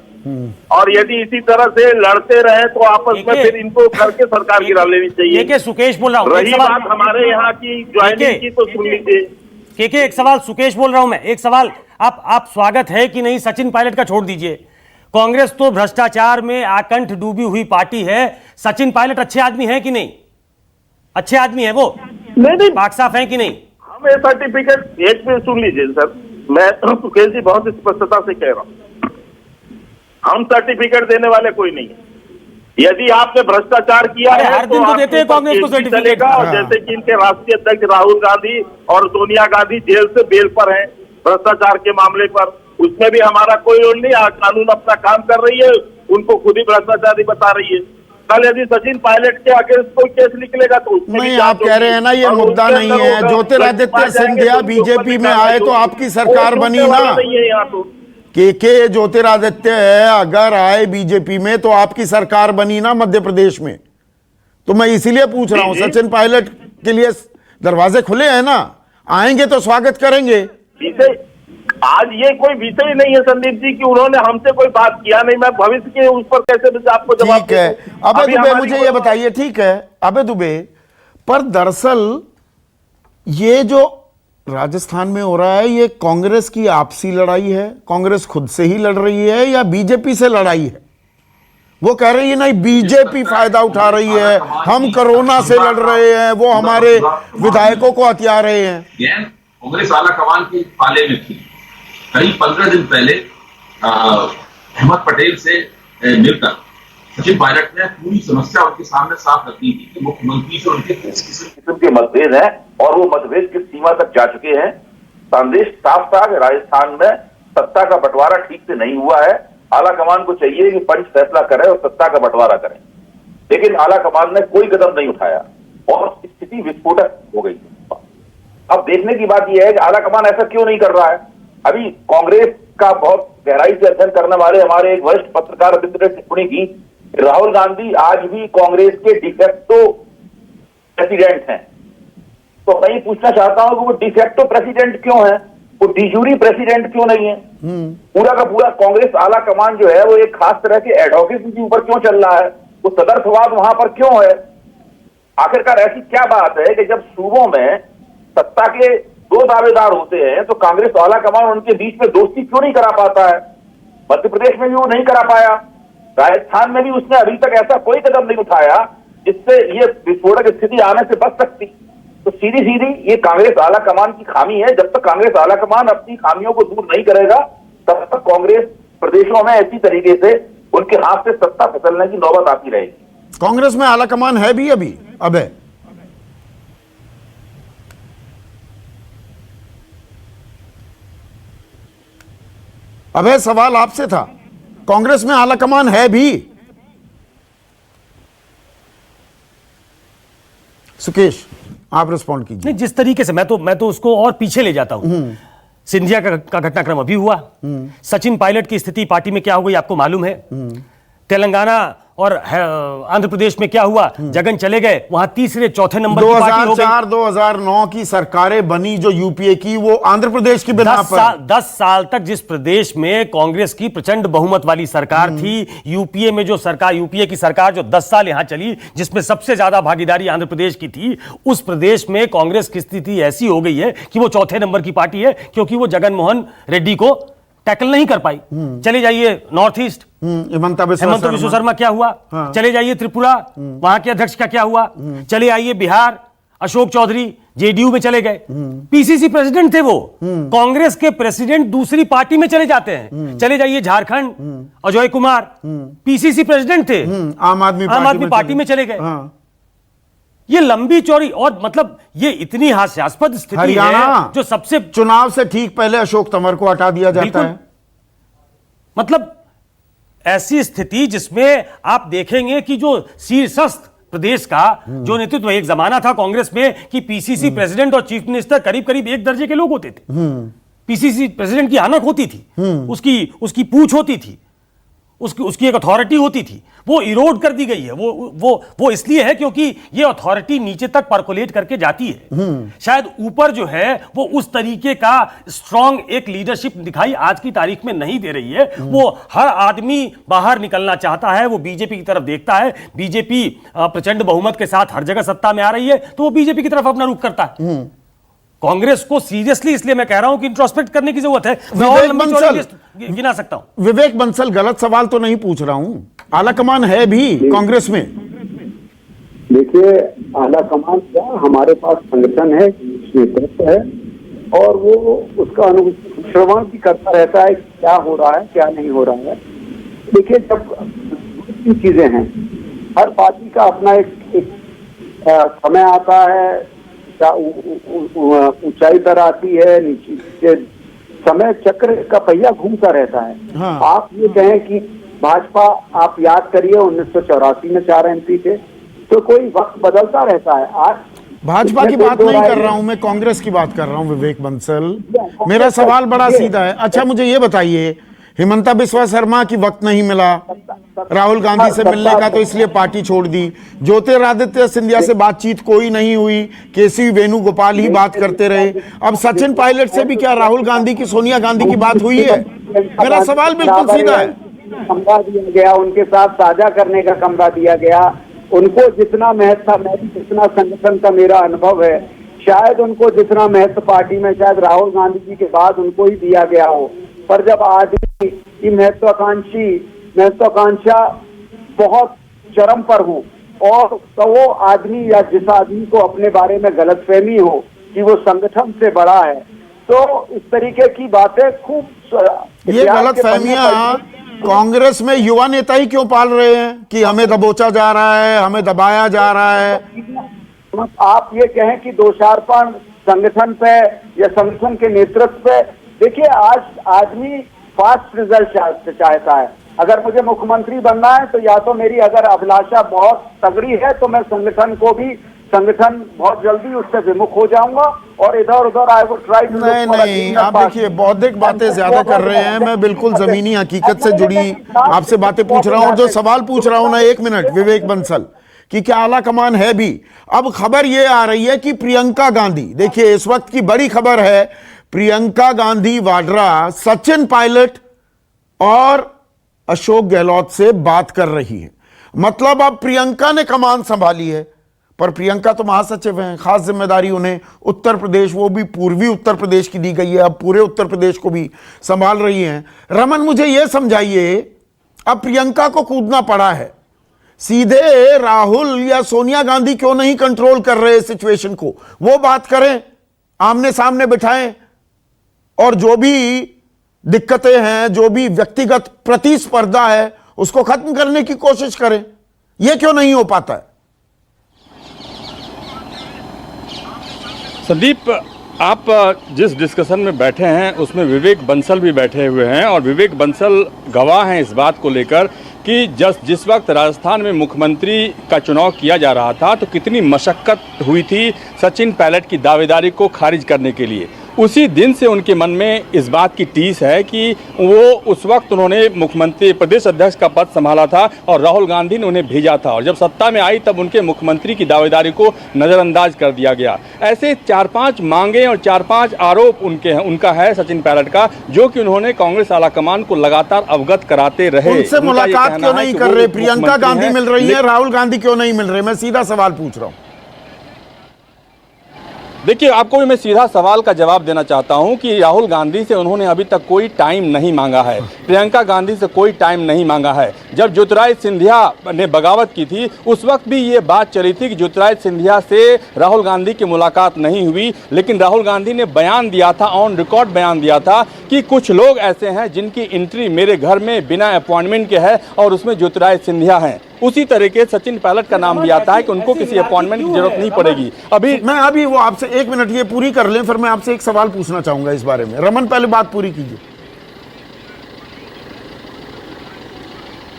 G: और यदि इसी तरह से लड़ते रहे तो आपस में फिर इनको करके सरकार गिरा लेनी चाहिए।
D: के सुकेश बोल रहा हूँ।
G: रही बात हमारे यहाँ की ज्वाइनिंग की, तो सुन लीजिए।
D: के एक सवाल, सुकेश बोल रहा हूं मैं, एक सवाल। आप स्वागत है कि नहीं सचिन पायलट का छोड़ दीजिए। कांग्रेस तो भ्रष्टाचार में आकंठ डूबी हुई पार्टी है। सचिन पायलट अच्छे आदमी है कि नहीं? अच्छे आदमी है वो?
G: नहीं,
D: पाक साफ है कि नहीं?
G: हम ये सर्टिफिकेट, एक मिनट सुन लीजिए सर, मैं सुकेश जी बहुत स्पष्टता से कह रहा हूँ, हम सर्टिफिकेट देने वाले कोई नहीं है। यदि आपने भ्रष्टाचार किया है
D: हर दिन तो देते हैं कांग्रेस को सर्टिफिकेट।
G: और जैसे कि इनके राष्ट्रीय अध्यक्ष राहुल गांधी और सोनिया गांधी जेल से बेल पर हैं भ्रष्टाचार के मामले पर, उसमें भी हमारा कोई रोल नहीं। कानून अपना काम कर रही है, उनको खुद ही भ्रष्टाचारी बता रही है। कल यदि सचिन पायलट के अगेंस्ट कोई केस निकलेगा तो उसमें
A: नहीं, आप कह रहे हैं ना ये मुद्दा नहीं है। ज्योतिरादित्य सिंधिया बीजेपी में आए तो आपकी सरकार बनी ना।
G: नहीं है यहाँ तो
A: के ज्योतिरादित्य है, अगर आए बीजेपी में तो आपकी सरकार बनी ना मध्य प्रदेश में। तो मैं इसीलिए पूछ रहा हूं, सचिन पायलट के लिए दरवाजे खुले हैं ना? आएंगे तो स्वागत करेंगे।
G: विषय आज ये कोई विषय नहीं है संदीप जी कि उन्होंने हमसे कोई बात किया नहीं, मैं भविष्य के उस पर कैसे आपको जवाब
A: ठीक है। अबे दुबे मुझे ये बताइए, ठीक है अबे दुबे, पर दरअसल ये जो राजस्थान में हो रहा है ये कांग्रेस की आपसी लड़ाई है, कांग्रेस खुद से ही लड़ रही है, या बीजेपी से लड़ाई है? वो कह रही है नहीं बीजेपी फायदा उठा रही है, हम कोरोना से लड़ रहे हैं, वो हमारे विधायकों को हथिया रहे हैं।
H: कांग्रेस आला कमान की पाले में थी। करीब 15 दिन पहले अहमद पटेल से मिलकर सचिन पायलट ने पूरी समस्या उनके सामने साफ रखी थी कि मुख्यमंत्री से उनके किस किस्म
G: के मतभेद हैं और वो मतभेद किस सीमा तक जा चुके हैं। संदेश साफ था कि राजस्थान में सत्ता का बंटवारा ठीक से नहीं हुआ है। आला कमान को चाहिए कि पंच फैसला करे और सत्ता का बंटवारा करे, लेकिन आला कमान ने कोई कदम नहीं उठाया और स्थिति विस्फोटक हो गई। अब देखने की बात यह है कि आला कमान ऐसा क्यों नहीं कर रहा है। अभी कांग्रेस का बहुत गहराई से अध्ययन करने वाले हमारे एक वरिष्ठ पत्रकार अभिनेत्री ने टिप्पणी की, राहुल गांधी आज भी कांग्रेस के डिफेक्टो प्रेसिडेंट हैं। तो मैं ये पूछना चाहता हूं कि वो डिफेक्टो प्रेसिडेंट क्यों है, वो डिजूरी प्रेसिडेंट क्यों नहीं है। पूरा का पूरा कांग्रेस आला कमान जो है वो एक खास तरह के एडवोकेसी के ऊपर क्यों चल रहा है, वो सदर्थवाद वहां पर क्यों है। आखिरकार ऐसी क्या बात है कि जब सूबों में सत्ता के दो दावेदार होते हैं तो कांग्रेस आला कमान उनके बीच में दोस्ती क्यों नहीं करा पाता है। मध्य प्रदेश में भी वो नहीं करा पाया, राजस्थान में भी उसने अभी तक ऐसा कोई कदम नहीं उठाया जिससे ये विस्फोटक स्थिति आने से बच सकती। तो सीधी सीधी ये कांग्रेस आला कमान की खामी है। जब तक कांग्रेस आला कमान अपनी खामियों को दूर नहीं करेगा तब तक कांग्रेस प्रदेशों में ऐसी तरीके से उनके हाथ से सत्ता फिसलने की नौबत आती रहेगी।
A: कांग्रेस में आला कमान है भी अभी? अबे अबे सवाल आपसे था, कांग्रेस में आला कमान है भी? सुकेश आप रिस्पॉन्ड कीजिए।
D: नहीं, जिस तरीके से मैं तो उसको और पीछे ले जाता हूं। सिंधिया का घटनाक्रम अभी हुआ, सचिन पायलट की स्थिति पार्टी में क्या हो गई आपको मालूम है। तेलंगाना और आंध्र प्रदेश में क्या हुआ, जगन चले गए, वहां तीसरे चौथे नंबर की पार्टी हो गई।
A: 2004-2009 की सरकारें बनी जो यूपीए की, वो आंध्र प्रदेश की बिना पर
D: 10 साल तक जिस प्रदेश में कांग्रेस की प्रचंड बहुमत वाली सरकार थी, यूपीए में जो सरकार, यूपीए की सरकार जो 10 साल यहां चली, जिसमें सबसे ज्यादा भागीदारी आंध्र प्रदेश की थी, उस प्रदेश में कांग्रेस की स्थिति ऐसी हो गई है कि वो चौथे नंबर की पार्टी है, क्योंकि वो जगन मोहन रेड्डी को टैकल नहीं कर पाई। चले जाइए नॉर्थ ईस्ट, हेमंत बिस्वा शर्मा क्या हुआ। हाँ। चले जाइए त्रिपुरा, वहां के अध्यक्ष का क्या हुआ। चले आइए बिहार, अशोक चौधरी जेडीयू में चले गए, पीसीसी प्रेसिडेंट थे वो। कांग्रेस के प्रेसिडेंट दूसरी पार्टी में चले जाते हैं। चले जाइए झारखंड, अजय कुमार पीसीसी प्रेसिडेंट थे, आम आदमी पार्टी में चले गए। हाँ। ये लंबी चौड़ी और मतलब ये इतनी हास्यास्पद स्थिति है जो सबसे
A: चुनाव से ठीक पहले अशोक तंवर को हटा दिया जाता है।
D: मतलब ऐसी स्थिति जिसमें आप देखेंगे कि जो शीर्षस्थ प्रदेश का जो नेतृत्व, एक जमाना था कांग्रेस में कि पीसीसी प्रेसिडेंट और चीफ मिनिस्टर करीब करीब एक दर्जे के लोग होते थे। पीसीसी प्रेसिडेंट की आनक होती थी, उसकी पूछ होती थी, उसकी एक अथॉरिटी होती थी, वो इरोड कर दी गई है। वो इसलिए है क्योंकि ये अथॉरिटी नीचे तक परकोलेट करके जाती है। शायद ऊपर जो है वो उस तरीके का स्ट्रांग एक लीडरशिप दिखाई आज की तारीख में नहीं दे रही है। वो हर आदमी बाहर निकलना चाहता है, वो बीजेपी की तरफ देखता है। बीजेपी प्रचंड बहुमत के साथ हर जगह सत्ता में आ रही है तो वो बीजेपी की तरफ अपना रुख करता है। कांग्रेस को सीरियसली इसलिए मैं कह रहा हूं कि इंट्रोस्पेक्ट करने की जरूरत है। मैं गिना सकता हूं।
A: विवेक बंसल, गलत सवाल तो नहीं पूछ रहा हूं, आला कमान है भी कांग्रेस में?
I: देखिए, आला कमान क्या, हमारे पास संगठन है, नेतृत्व है और वो उसका श्रवण भी करता रहता है क्या हो रहा है क्या नहीं हो रहा है। देखिए, जब तीन चीजें हैं, हर पार्टी का अपना एक समय आता है, ऊंचाई पर आती है, नीचे समय चक्र का पहिया घूमता रहता है। हाँ। आप ये कहें कि भाजपा, आप याद करिए 1984 में 4 MP थे, तो कोई वक्त बदलता रहता है। आज
A: भाजपा की बात नहीं कर रहा हूं मैं, कांग्रेस की बात कर रहा हूं विवेक बंसल। मेरा सवाल बड़ा सीधा है। अच्छा मुझे ये बताइए, हिमंता बिस्वा शर्मा की वक्त नहीं मिला राहुल गांधी से मिलने का, तो इसलिए पार्टी छोड़ दी। ज्योतिरादित्य सिंधिया से बातचीत कोई नहीं हुई, केसी वेणुगोपाल ही बात करते रहे। अब सचिन पायलट से भी क्या राहुल गांधी की सोनिया गांधी की बात हुई है? मेरा सवाल बिल्कुल सीधा है।
I: कमरा दिया गया, उनके साथ साझा करने का कमरा दिया गया, उनको जितना महत्व, मैं भी जितना संगठन का मेरा अनुभव है, शायद उनको जितना महत्व पार्टी में शायद राहुल गांधी जी के बाद उनको ही दिया गया हो। पर जब आदमी की महत्वाकांक्षा बहुत चरम पर हो और तो वो आदमी या जिस आदमी को अपने बारे में गलतफहमी हो कि वो संगठन से बड़ा है, तो इस तरीके की बातें खूब
A: ये गलतफहमियां कांग्रेस में युवा नेता ही क्यों पाल रहे हैं कि हमें दबोचा जा रहा है, हमें दबाया जा रहा है?
I: आप ये कहें कि दोषारोपण संगठन पे या संगठन के नेतृत्व पे, देखिए आज आदमी फास्ट रिजल्ट चाहता है। अगर मुझे मुख्यमंत्री बनना है तो या तो मेरी अगर अभिलाषा बहुत तगड़ी है तो मैं संगठन बहुत जल्दी उससे विमुख हो जाऊंगा और इधर उधर आई वुड ट्राई टू।
A: नहीं, आप देखिए बौद्धिक बातें ज्यादा कर रहे हैं। मैं बिल्कुल जमीनी हकीकत से जुड़ी आपसे बातें पूछ रहा हूं, और जो सवाल पूछ रहा हूं ना, 1 मिनट, विवेक बंसल, कि क्या आला कमान है भी? अब खबर यह आ रही है कि प्रियंका गांधी, देखिए इस वक्त की बड़ी खबर है, प्रियंका गांधी वाड्रा सचिन पायलट और अशोक गहलोत से बात कर रही है। मतलब अब प्रियंका ने कमान संभाली है, पर प्रियंका तो महासचिव हैं, खास जिम्मेदारी उन्हें उत्तर प्रदेश, वो भी पूर्वी उत्तर प्रदेश की दी गई है, अब पूरे उत्तर प्रदेश को भी संभाल रही हैं। रमन, मुझे यह समझाइए, अब प्रियंका को कूदना पड़ा है, सीधे राहुल या सोनिया गांधी क्यों नहीं कंट्रोल कर रहे सिचुएशन को? वो बात करें, आमने सामने बिठाएं और जो भी दिक्कतें हैं, जो भी व्यक्तिगत प्रतिस्पर्धा है, उसको खत्म करने की कोशिश करें। यह क्यों नहीं हो पाता है?
J: संदीप, आप जिस डिस्कशन में बैठे हैं उसमें विवेक बंसल भी बैठे हुए हैं, और विवेक बंसल गवाह हैं इस बात को लेकर कि जिस वक्त राजस्थान में मुख्यमंत्री का चुनाव किया जा रहा था तो कितनी मशक्कत हुई थी सचिन पायलट की दावेदारी को खारिज करने के लिए। उसी दिन से उनके मन में इस बात की टीस है कि वो उस वक्त उन्होंने मुख्यमंत्री प्रदेश अध्यक्ष का पद संभाला था और राहुल गांधी ने उन्हें भेजा था, और जब सत्ता में आई तब उनके मुख्यमंत्री की दावेदारी को नज़रअंदाज कर दिया गया। ऐसे 4-5 मांगे और 4-5 आरोप उनका है सचिन पायलट का, जो कि उन्होंने कांग्रेस आलाकमान को लगातार अवगत कराते रहे।
A: उनसे मुलाकात क्यों नहीं कर रहे? प्रियंका गांधी मिल रही है, राहुल गांधी क्यों नहीं मिल रहे? मैं सीधा सवाल पूछ रहा हूं।
J: देखिए, आपको भी मैं सीधा सवाल का जवाब देना चाहता हूं कि राहुल गांधी से उन्होंने अभी तक कोई टाइम नहीं मांगा है, प्रियंका गांधी से कोई टाइम नहीं मांगा है। जब ज्योतिरादित्य सिंधिया ने बगावत की थी उस वक्त भी ये बात चली थी कि ज्योतिरादित्य सिंधिया से राहुल गांधी की मुलाकात नहीं हुई, लेकिन राहुल गांधी ने बयान दिया था, ऑन रिकॉर्ड बयान दिया था कि कुछ लोग ऐसे हैं जिनकी एंट्री मेरे घर में बिना अपॉइंटमेंट के है और उसमें ज्योतिरादित्य सिंधिया हैं। उसी तरीके सचिन पायलट का नाम दिया था कि उनको किसी अपॉइंटमेंट की जरूरत नहीं पड़ेगी।
A: अभी वो आपसे 1 मिनट ये पूरी कर लें, फिर मैं आपसे एक सवाल पूछना चाहूंगा इस बारे में। रमन, पहले बात पूरी कीजिए।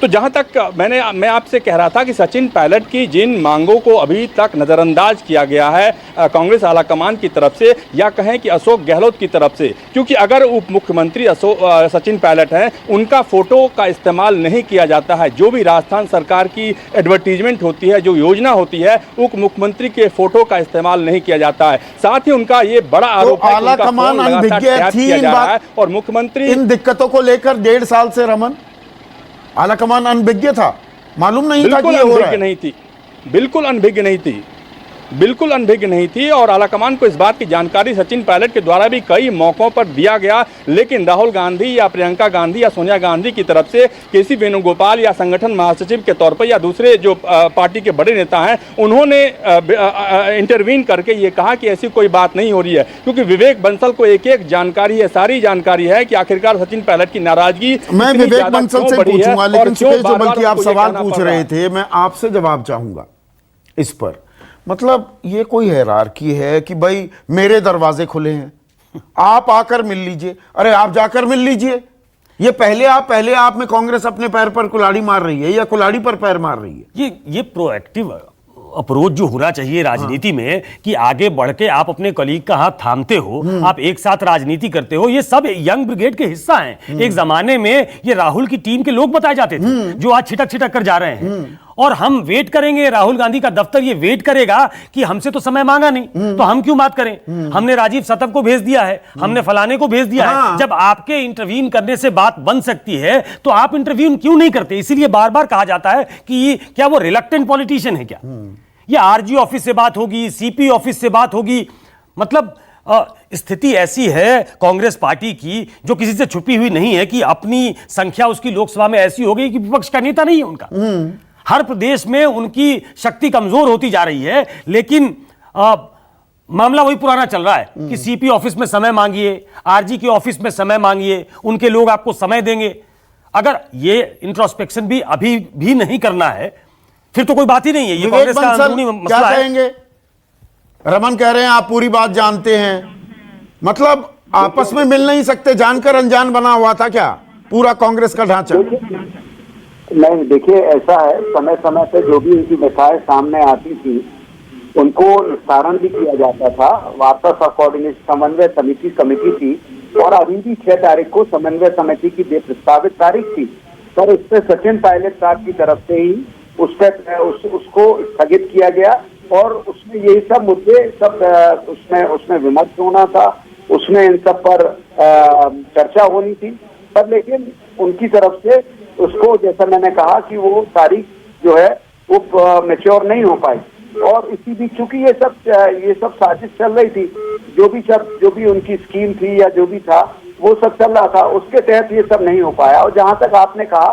J: तो जहां तक मैं आपसे कह रहा था कि सचिन पायलट की जिन मांगों को अभी तक नज़रअंदाज किया गया है कांग्रेस आलाकमान की तरफ से, या कहें कि अशोक गहलोत की तरफ से, क्योंकि अगर उप मुख्यमंत्री सचिन पायलट हैं, उनका फोटो का इस्तेमाल नहीं किया जाता है। जो भी राजस्थान सरकार की एडवर्टीजमेंट होती है, जो योजना होती है, उप मुख्यमंत्री के फोटो का इस्तेमाल नहीं किया जाता है। साथ ही उनका ये बड़ा आरोप है कि उनका फोन लगातार टैप किया जा रहा है और मुख्यमंत्री
A: इन दिक्कतों को लेकर 1.5 साल से रमन आलाकमान अनभिज्ञ था, मालूम नहीं था कि ये हो रहा है।
J: नहीं थी, बिल्कुल अनभिज्ञ नहीं थी, बिल्कुल अनभिज्ञ नहीं थी। और आलाकमान को इस बात की जानकारी सचिन पायलट के द्वारा भी कई मौकों पर दिया गया, लेकिन राहुल गांधी या प्रियंका गांधी या सोनिया गांधी की तरफ से केसी वेणुगोपाल या संगठन महासचिव के तौर पर या दूसरे जो पार्टी के बड़े नेता हैं, उन्होंने इंटरवीन करके ये कहा कि ऐसी कोई बात नहीं हो रही है, क्योंकि विवेक बंसल को एक जानकारी है, सारी जानकारी है कि आखिरकार सचिन पायलट की नाराजगी।
A: मैं विवेक बंसल से पूछूंगा, लेकिन सुकेश जो बल्कि आप सवाल पूछ रहे थे, मैं आपसे जवाब चाहूंगा इस पर। मतलब ये कोई हैरारकी है कि भाई मेरे दरवाजे खुले हैं, आप आकर मिल लीजिए, अरे आप जाकर मिल लीजिए। ये पहले आप में कांग्रेस अपने पैर पर कुल्हाड़ी मार रही है या कुल्हाड़ी पर पैर मार रही है?
D: ये प्रोएक्टिव अप्रोच जो होना चाहिए राजनीति में कि आगे बढ़ के आप अपने कलीग का हाथ थामते हो, आप एक साथ राजनीति करते हो, ये सब यंग ब्रिगेड के हिस्सा हैं। एक जमाने में ये राहुल की टीम के लोग बताए जाते थे जो आज छिटक छिटक कर जा रहे हैं। और हम वेट करेंगे, राहुल गांधी का दफ्तर ये वेट करेगा कि हमसे तो समय मांगा नहीं तो हम क्यों बात करें। हमने राजीव सतप को भेज दिया है, हमने फलाने को भेज दिया है। जब आपके इंटरवीन करने से बात बन सकती है तो आप इंटरवीन क्यों नहीं करते। इसीलिए बार बार कहा जाता है कि क्या वो रिलक्टेंट पॉलिटिशियन है क्या। ये आरजी ऑफिस से बात होगी, सीपी ऑफिस से बात होगी। मतलब स्थिति ऐसी है कांग्रेस पार्टी की जो किसी से छुपी हुई नहीं है कि अपनी संख्या उसकी लोकसभा में ऐसी हो गई कि विपक्ष का नेता नहीं है उनका। हर प्रदेश में उनकी शक्ति कमजोर होती जा रही है। लेकिन मामला वही पुराना चल रहा है कि सीपी ऑफिस में समय मांगिए, आरजी के ऑफिस में समय मांगिए, उनके लोग आपको समय देंगे। अगर ये इंट्रोस्पेक्शन भी अभी भी नहीं करना है फिर तो कोई बात ही नहीं है। ये कांग्रेस का अंदरूनी मसला है। कहेंगे
A: रमन कह रहे हैं आप पूरी बात जानते हैं, मतलब आपस में मिल नहीं सकते, जानकर अनजान बना हुआ था क्या पूरा कांग्रेस का ढांचा।
I: नहीं, देखिए ऐसा है, समय समय पे जो भी उनकी व्यथाएं सामने आती थी उनको निस्तारण भी किया जाता था। वार्ता कोऑर्डिनेशन समन्वय समिति थी और अभी भी 6 तारीख को समन्वय समिति की प्रस्तावित तारीख थी, पर उस पर सचिन पायलट साहब की तरफ से ही उसको स्थगित किया गया और उसमें यही सब मुद्दे सब उसमें विमर्श होना था, उसमें इन सब पर चर्चा होनी थी। पर लेकिन उनकी तरफ से उसको, जैसा मैंने कहा कि वो तारीख जो है वो मैच्योर नहीं हो पाई और इसी बीच चूंकि ये सब साजिश चल रही थी, जो भी उनकी स्कीम थी या जो भी था वो सब चल रहा था, उसके तहत ये सब नहीं हो पाया। और जहां तक आपने कहा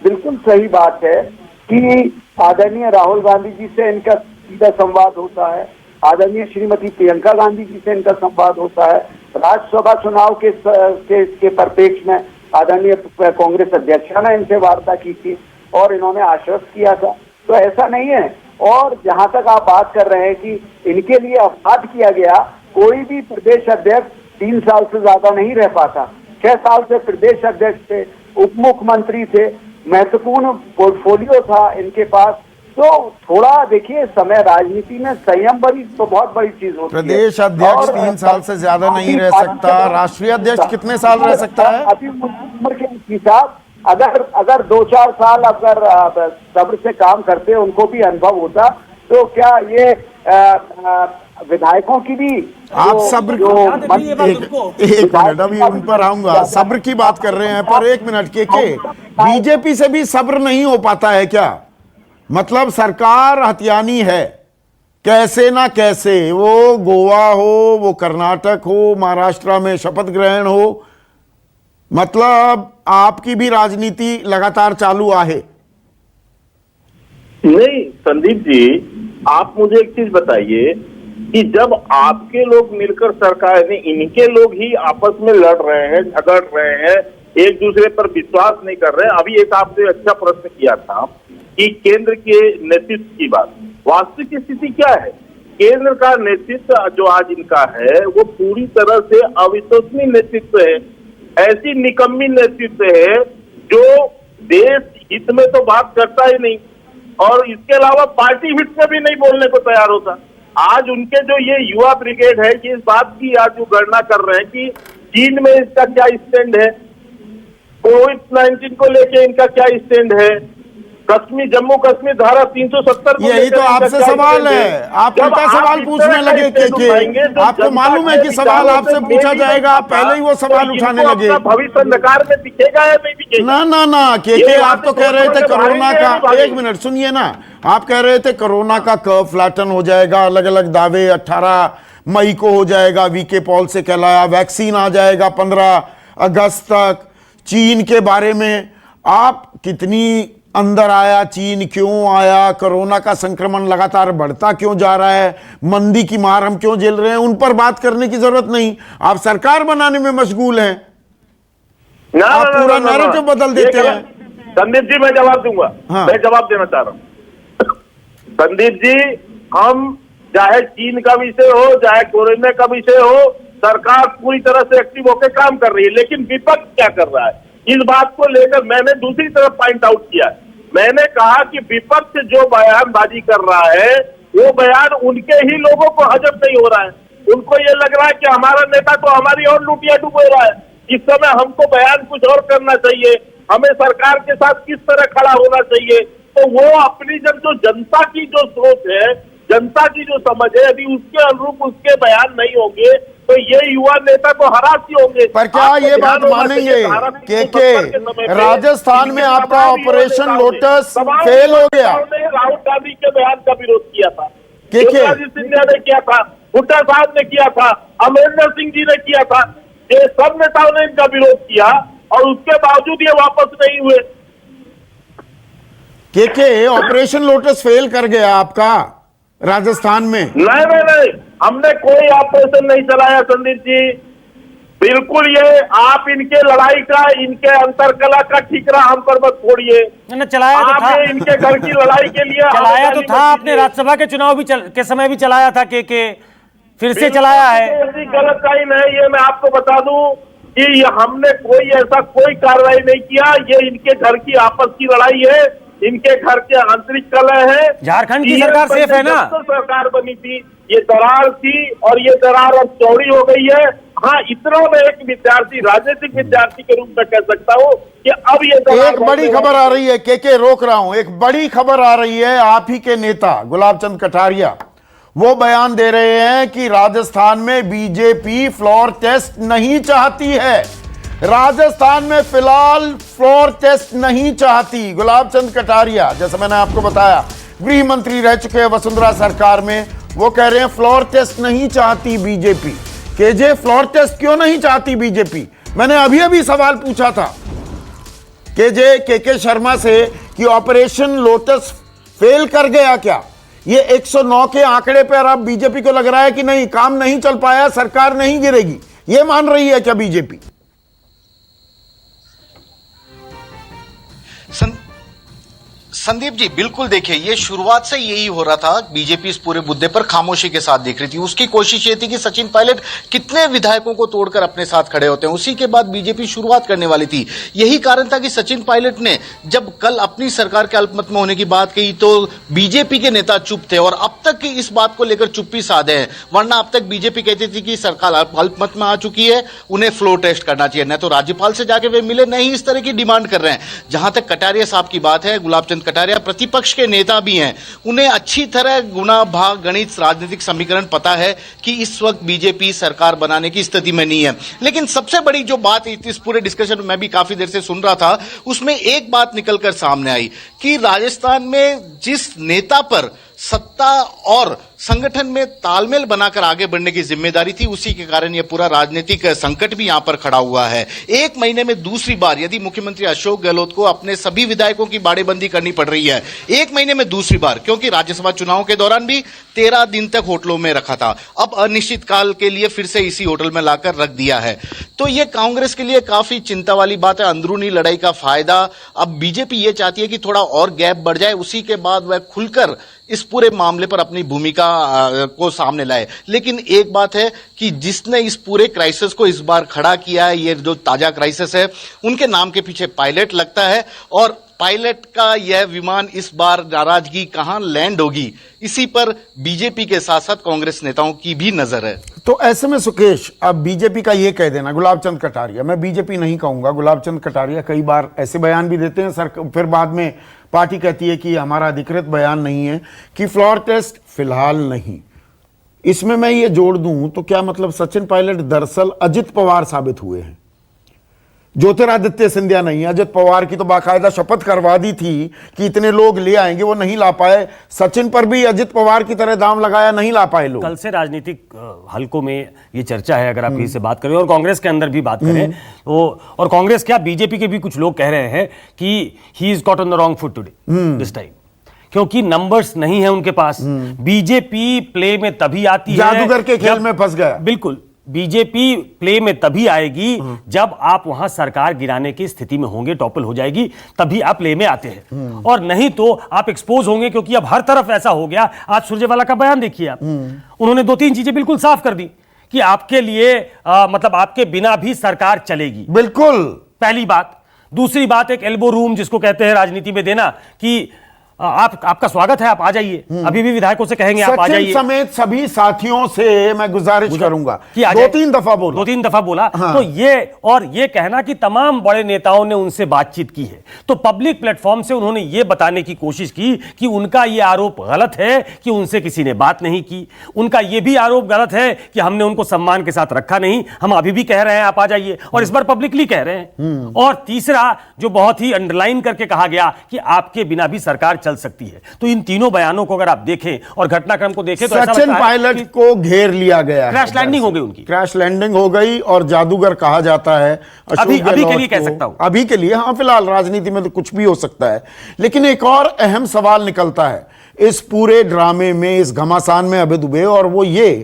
I: बिल्कुल सही बात है कि आदरणीय राहुल गांधी जी से इनका सीधा संवाद होता है, आदरणीय श्रीमती प्रियंका गांधी जी से इनका संवाद होता है, राज्यसभा चुनाव के परिप्रेक्ष्य में आदरणीय कांग्रेस अध्यक्षा ने इनसे वार्ता की थी और इन्होंने आश्वस्त किया था। तो ऐसा नहीं है। और जहां तक आप बात कर रहे हैं कि इनके लिए अपवाद किया गया, कोई भी प्रदेश अध्यक्ष 3 साल से ज्यादा नहीं रह पाता। 6 साल से प्रदेश अध्यक्ष थे, उप मुख्यमंत्री थे, महत्वपूर्ण पोर्टफोलियो था इनके पास। तो थोड़ा देखिए, समय राजनीति में संयम बड़ी तो बहुत बड़ी चीज होती है।
A: प्रदेश अध्यक्ष 3 साल से ज्यादा नहीं रह सकता, राष्ट्रीय अध्यक्ष कितने साल रह सकता है।
I: अभी उम्र के हिसाब अगर 2-4 साल अगर सब्र से काम करते, उनको भी अनुभव होता, तो क्या ये विधायकों की भी
A: आप सब्र एक मिनट, अभी उन पर आऊंगा। सब्र की बात कर रहे हैं, पर 1 मिनट के बीजेपी से भी सब्र नहीं हो पाता है क्या। मतलब सरकार हथियानी है, कैसे ना कैसे, वो गोवा हो, वो कर्नाटक हो, महाराष्ट्र में शपथ ग्रहण हो, मतलब आपकी भी राजनीति लगातार चालू आहे।
G: नहीं संदीप जी, आप मुझे एक चीज बताइए कि जब आपके लोग मिलकर सरकार में, इनके लोग ही आपस में लड़ रहे हैं, झगड़ रहे हैं, एक दूसरे पर विश्वास नहीं कर रहे हैं। अभी एक आपने अच्छा प्रश्न किया था कि केंद्र के नेतृत्व की बात, वास्तविक स्थिति क्या है। केंद्र का नेतृत्व जो आज इनका है वो पूरी तरह से अविश्वसनीय नेतृत्व है, ऐसी निकम्मी नेतृत्व है जो देश हित में तो बात करता ही नहीं और इसके अलावा पार्टी हित में भी नहीं बोलने को तैयार होता। आज उनके जो ये युवा ब्रिगेड है कि इस बात की आज जो गणना कर रहे हैं कि चीन में इसका क्या स्टैंड है, कोविड-19 को लेके इनका क्या स्टैंड है, जम्मू कश्मीर धारा 370
A: यही तो आपसे सवाल है। आप उल्टा सवाल पूछने लगे के आपको मालूम है कि सवाल आपसे पूछा जाएगा, आप पहले ही वो सवाल उठाने लगे।
G: भविष्य अंधकार में दिखेगा या नहीं दिखेगा।
A: ना के आप तो कह रहे थे कोरोना का, 1 मिनट सुनिए ना, आप कह रहे थे कोरोना का कर्व फ्लैटन हो जाएगा, अलग अलग दावे, 18 मई को हो जाएगा, वीके पॉल से कहलाया, वैक्सीन आ जाएगा 15 अगस्त तक। चीन के बारे में आप कितनी अंदर आया, चीन क्यों आया, कोरोना का संक्रमण लगातार बढ़ता क्यों जा रहा है, मंदी की मार हम क्यों झेल रहे हैं, उन पर बात करने की जरूरत नहीं। आप सरकार बनाने में मशगूल हैं, आप पूरा नैरेटिव बदल देते हैं।
G: संदीप जी मैं जवाब दूंगा। हाँ। मैं जवाब देना चाह रहा हूं संदीप जी, हम चाहे चीन का विषय हो चाहे कोरोना का विषय हो, सरकार पूरी तरह से एक्टिव होकर काम कर रही है, लेकिन विपक्ष क्या कर रहा है इस बात को लेकर मैंने दूसरी तरफ पॉइंट आउट किया। मैंने कहा कि विपक्ष जो बयानबाजी कर रहा है वो बयान उनके ही लोगों को हजम नहीं हो रहा है। उनको ये लग रहा है कि हमारा नेता तो हमारी और लुटिया डुबो रहा है। इस समय हमको बयान कुछ और करना चाहिए, हमें सरकार के साथ किस तरह खड़ा होना चाहिए। तो वो अपनी जब जो जनता की जो सोच है, जनता की जो समझ है, यदि उसके अनुरूप उसके बयान नहीं होंगे तो ये युवा नेता तो हरासी होंगे।
A: पर क्या ये बात मानेंगे कि राजस्थान में आपका ऑपरेशन लोटस फेल हो गया?
G: राहुल गांधी के बयान का विरोध किया था,
A: के
G: सिंधिया ने किया था, हुड्डा साहब ने किया था, अमरिंदर सिंह जी ने किया था, ये सब नेताओं ने इनका विरोध किया और उसके बावजूद ये वापस नहीं हुए।
A: के ऑपरेशन लोटस फेल कर गया आपका राजस्थान में?
G: नहीं, हमने कोई ऑपरेशन नहीं चलाया संदीप जी। बिल्कुल, ये आप इनके लड़ाई का, इनके अंतरकला का ठीकरा हम पर मत छोड़िए।
D: चलाया तो था,
G: इनके घर की लड़ाई के लिए
D: चलाया तो था, आपने राज्यसभा के चुनाव भी के समय भी चलाया था, के फिर से चलाया है।
G: ऐसी गलतफहमी नहीं, ये मैं आपको बता दूं कि हमने कोई ऐसा कोई कार्रवाई नहीं किया। ये इनके घर की आपस की लड़ाई है, इनके घर के आंतरिक कलह है।
D: झारखंड की सरकार सेफ है ना?
G: तो सरकार बनी थी, ये दरार थी और ये दरार अब चौड़ी हो गई है। हाँ, इतना मैं एक विद्यार्थी, राजनीतिक विद्यार्थी के रूप में कह सकता हूँ कि अब ये
A: एक बड़ी खबर आ रही है, के रोक रहा हूं, एक बड़ी खबर आ रही है। आप ही के नेता गुलाब चंद कटारिया वो बयान दे रहे हैं कि राजस्थान में बीजेपी फ्लोर टेस्ट नहीं चाहती है। राजस्थान में फिलहाल फ्लोर टेस्ट नहीं चाहती। गुलाब चंद कटारिया, जैसे मैंने आपको बताया, गृह मंत्री रह चुके हैं वसुंधरा सरकार में, वो कह रहे हैं फ्लोर टेस्ट नहीं चाहती बीजेपी। केजे, फ्लोर टेस्ट क्यों नहीं चाहती बीजेपी? मैंने अभी अभी सवाल पूछा था के शर्मा से कि ऑपरेशन लोटस फेल कर गया क्या? ये 109 के आंकड़े पर अब बीजेपी को लग रहा है कि नहीं, काम नहीं चल पाया, सरकार नहीं गिरेगी, ये मान रही है क्या बीजेपी?
K: संदीप जी, बिल्कुल देखिए, ये शुरुआत से यही हो रहा था। बीजेपी इस पूरे मुद्दे पर खामोशी के साथ देख रही थी। उसकी कोशिश ये थी कि सचिन पायलट कितने विधायकों को तोड़कर अपने साथ खड़े होते हैं, उसी के बाद बीजेपी शुरुआत करने वाली थी। यही कारण था कि सचिन पायलट ने जब कल अपनी सरकार के अल्पमत में होने की बात कही तो बीजेपी के नेता चुप थे और अब तक इस बात को लेकर चुप्पी साधे हैं। वरना अब तक बीजेपी कहती थी कि सरकार अल्पमत में आ चुकी है, उन्हें फ्लोर टेस्ट करना चाहिए, न तो राज्यपाल से जाके वे मिले, नहीं इस तरह की डिमांड कर रहे हैं। जहां तक कटारिया साहब की बात है, गुलाब चंद कटारिया प्रतिपक्ष के नेता भी हैं, उन्हें अच्छी तरह गुणा भाग गणित राजनीतिक समीकरण पता है कि इस वक्त बीजेपी सरकार बनाने की स्थिति में नहीं है। लेकिन सबसे बड़ी जो बात इस पूरे डिस्कशन में मैं भी काफी देर से सुन रहा था, उसमें एक बात निकलकर सामने आई कि राजस्थान में जिस नेता पर सत्ता और संगठन में तालमेल बनाकर आगे बढ़ने की जिम्मेदारी थी, उसी के कारण यह पूरा राजनीतिक संकट भी यहां पर खड़ा हुआ है। एक महीने में दूसरी बार यदि मुख्यमंत्री अशोक गहलोत को अपने सभी विधायकों की बाड़ेबंदी करनी पड़ रही है, एक महीने में दूसरी बार, क्योंकि राज्यसभा चुनाव के दौरान भी 13 दिन तक होटलों में रखा था, अब अनिश्चित काल के लिए फिर से इसी होटल में लाकर रख दिया है। तो यह कांग्रेस के लिए काफी चिंता वाली बात है। अंदरूनी लड़ाई का फायदा अब बीजेपी ये चाहती है कि थोड़ा और गैप बढ़ जाए, उसी के बाद वह खुलकर इस पूरे मामले पर अपनी भूमिका को सामने लाए। लेकिन एक बात है कि जिसने इस पूरे क्राइसिस को इस बार खड़ा किया है, ये जो ताजा क्राइसिस है, उनके नाम के पीछे पायलट लगता है और पायलट का यह विमान इस बार नाराजगी कहां लैंड होगी, इसी पर बीजेपी के साथ साथ कांग्रेस नेताओं की भी नजर है।
A: तो ऐसे में सुकेश, अब बीजेपी का ये कह देना, गुलाब चंद कटारिया, मैं बीजेपी नहीं कहूंगा, गुलाब चंद कटारिया कई बार ऐसे बयान भी देते हैं सर, फिर बाद में पार्टी कहती है कि हमारा अधिकृत बयान नहीं है कि फ्लोर टेस्ट फिलहाल नहीं। इसमें मैं ये जोड़ दूं तो क्या मतलब सचिन पायलट दरअसल अजित पवार साबित हुए हैं, ज्योतिरादित्य सिंधिया नहीं। अजित पवार की तो बाकायदा शपथ करवा दी थी कि इतने लोग ले आएंगे, वो नहीं ला पाए। सचिन पर भी अजित पवार की तरह दाम लगाया, नहीं ला पाए लोग।
D: कल से राजनीतिक हलकों में ये चर्चा है, अगर आप इसे बात करें और कांग्रेस के अंदर भी बात करें तो, और कांग्रेस क्या बीजेपी के भी कुछ लोग कह रहे हैं कि he is got on the wrong foot today this time, क्योंकि नंबर्स नहीं है उनके पास। बीजेपी प्ले में तभी आती है,
A: जादूगर के खेल में फंस गया।
D: बिल्कुल, बीजेपी प्ले में तभी आएगी जब आप वहां सरकार गिराने की स्थिति में होंगे, टॉपल हो जाएगी, तभी आप प्ले में आते हैं, और नहीं तो आप एक्सपोज होंगे, क्योंकि अब हर तरफ ऐसा हो गया। आज सुरजेवाला का बयान देखिए आप, उन्होंने 2-3 चीजें बिल्कुल साफ कर दी कि आपके लिए मतलब आपके बिना भी सरकार चलेगी।
A: बिल्कुल,
D: पहली बात। दूसरी बात, एक एल्बो रूम जिसको कहते हैं राजनीति में देना, कि आपका स्वागत है, आप आ जाइए। अभी भी विधायकों से कहेंगे आप आ जाइए।
A: समेत सभी साथियों से मैं गुजारिश करूंगा
D: कि
A: दो तीन दफा बोला।
D: हाँ। तो ये कहना कि तमाम बड़े नेताओं ने उनसे बातचीत की है, तो पब्लिक प्लेटफॉर्म से उन्होंने ये बताने की कोशिश की कि उनका ये आरोप गलत है कि उनसे किसी ने बात नहीं की। उनका ये भी आरोप गलत है कि हमने उनको सम्मान के साथ रखा नहीं। हम अभी भी कह रहे हैं आप आ जाइए, और इस बार पब्लिकली कह रहे हैं। और तीसरा जो बहुत ही अंडरलाइन करके कहा गया कि आपके बिना भी सरकार चल सकती है। तो इन तीनों बयानों को अगर आप देखें और घटनाक्रम को देखें तो
A: सचिन पायलट को घेर लिया गया है।
D: क्रैश लैंडिंग हो गई, उनकी
A: क्रैश लैंडिंग हो गई, और जादूगर कहा जाता है
D: अभी के लिए कह सकता हूं,
A: अभी के लिए। हाँ, फिलहाल राजनीति में तो कुछ भी हो सकता है। लेकिन एक और अहम सवाल निकलता है इस पूरे ड्रामे में, इस घमासान में अबे दुबे, और वो ये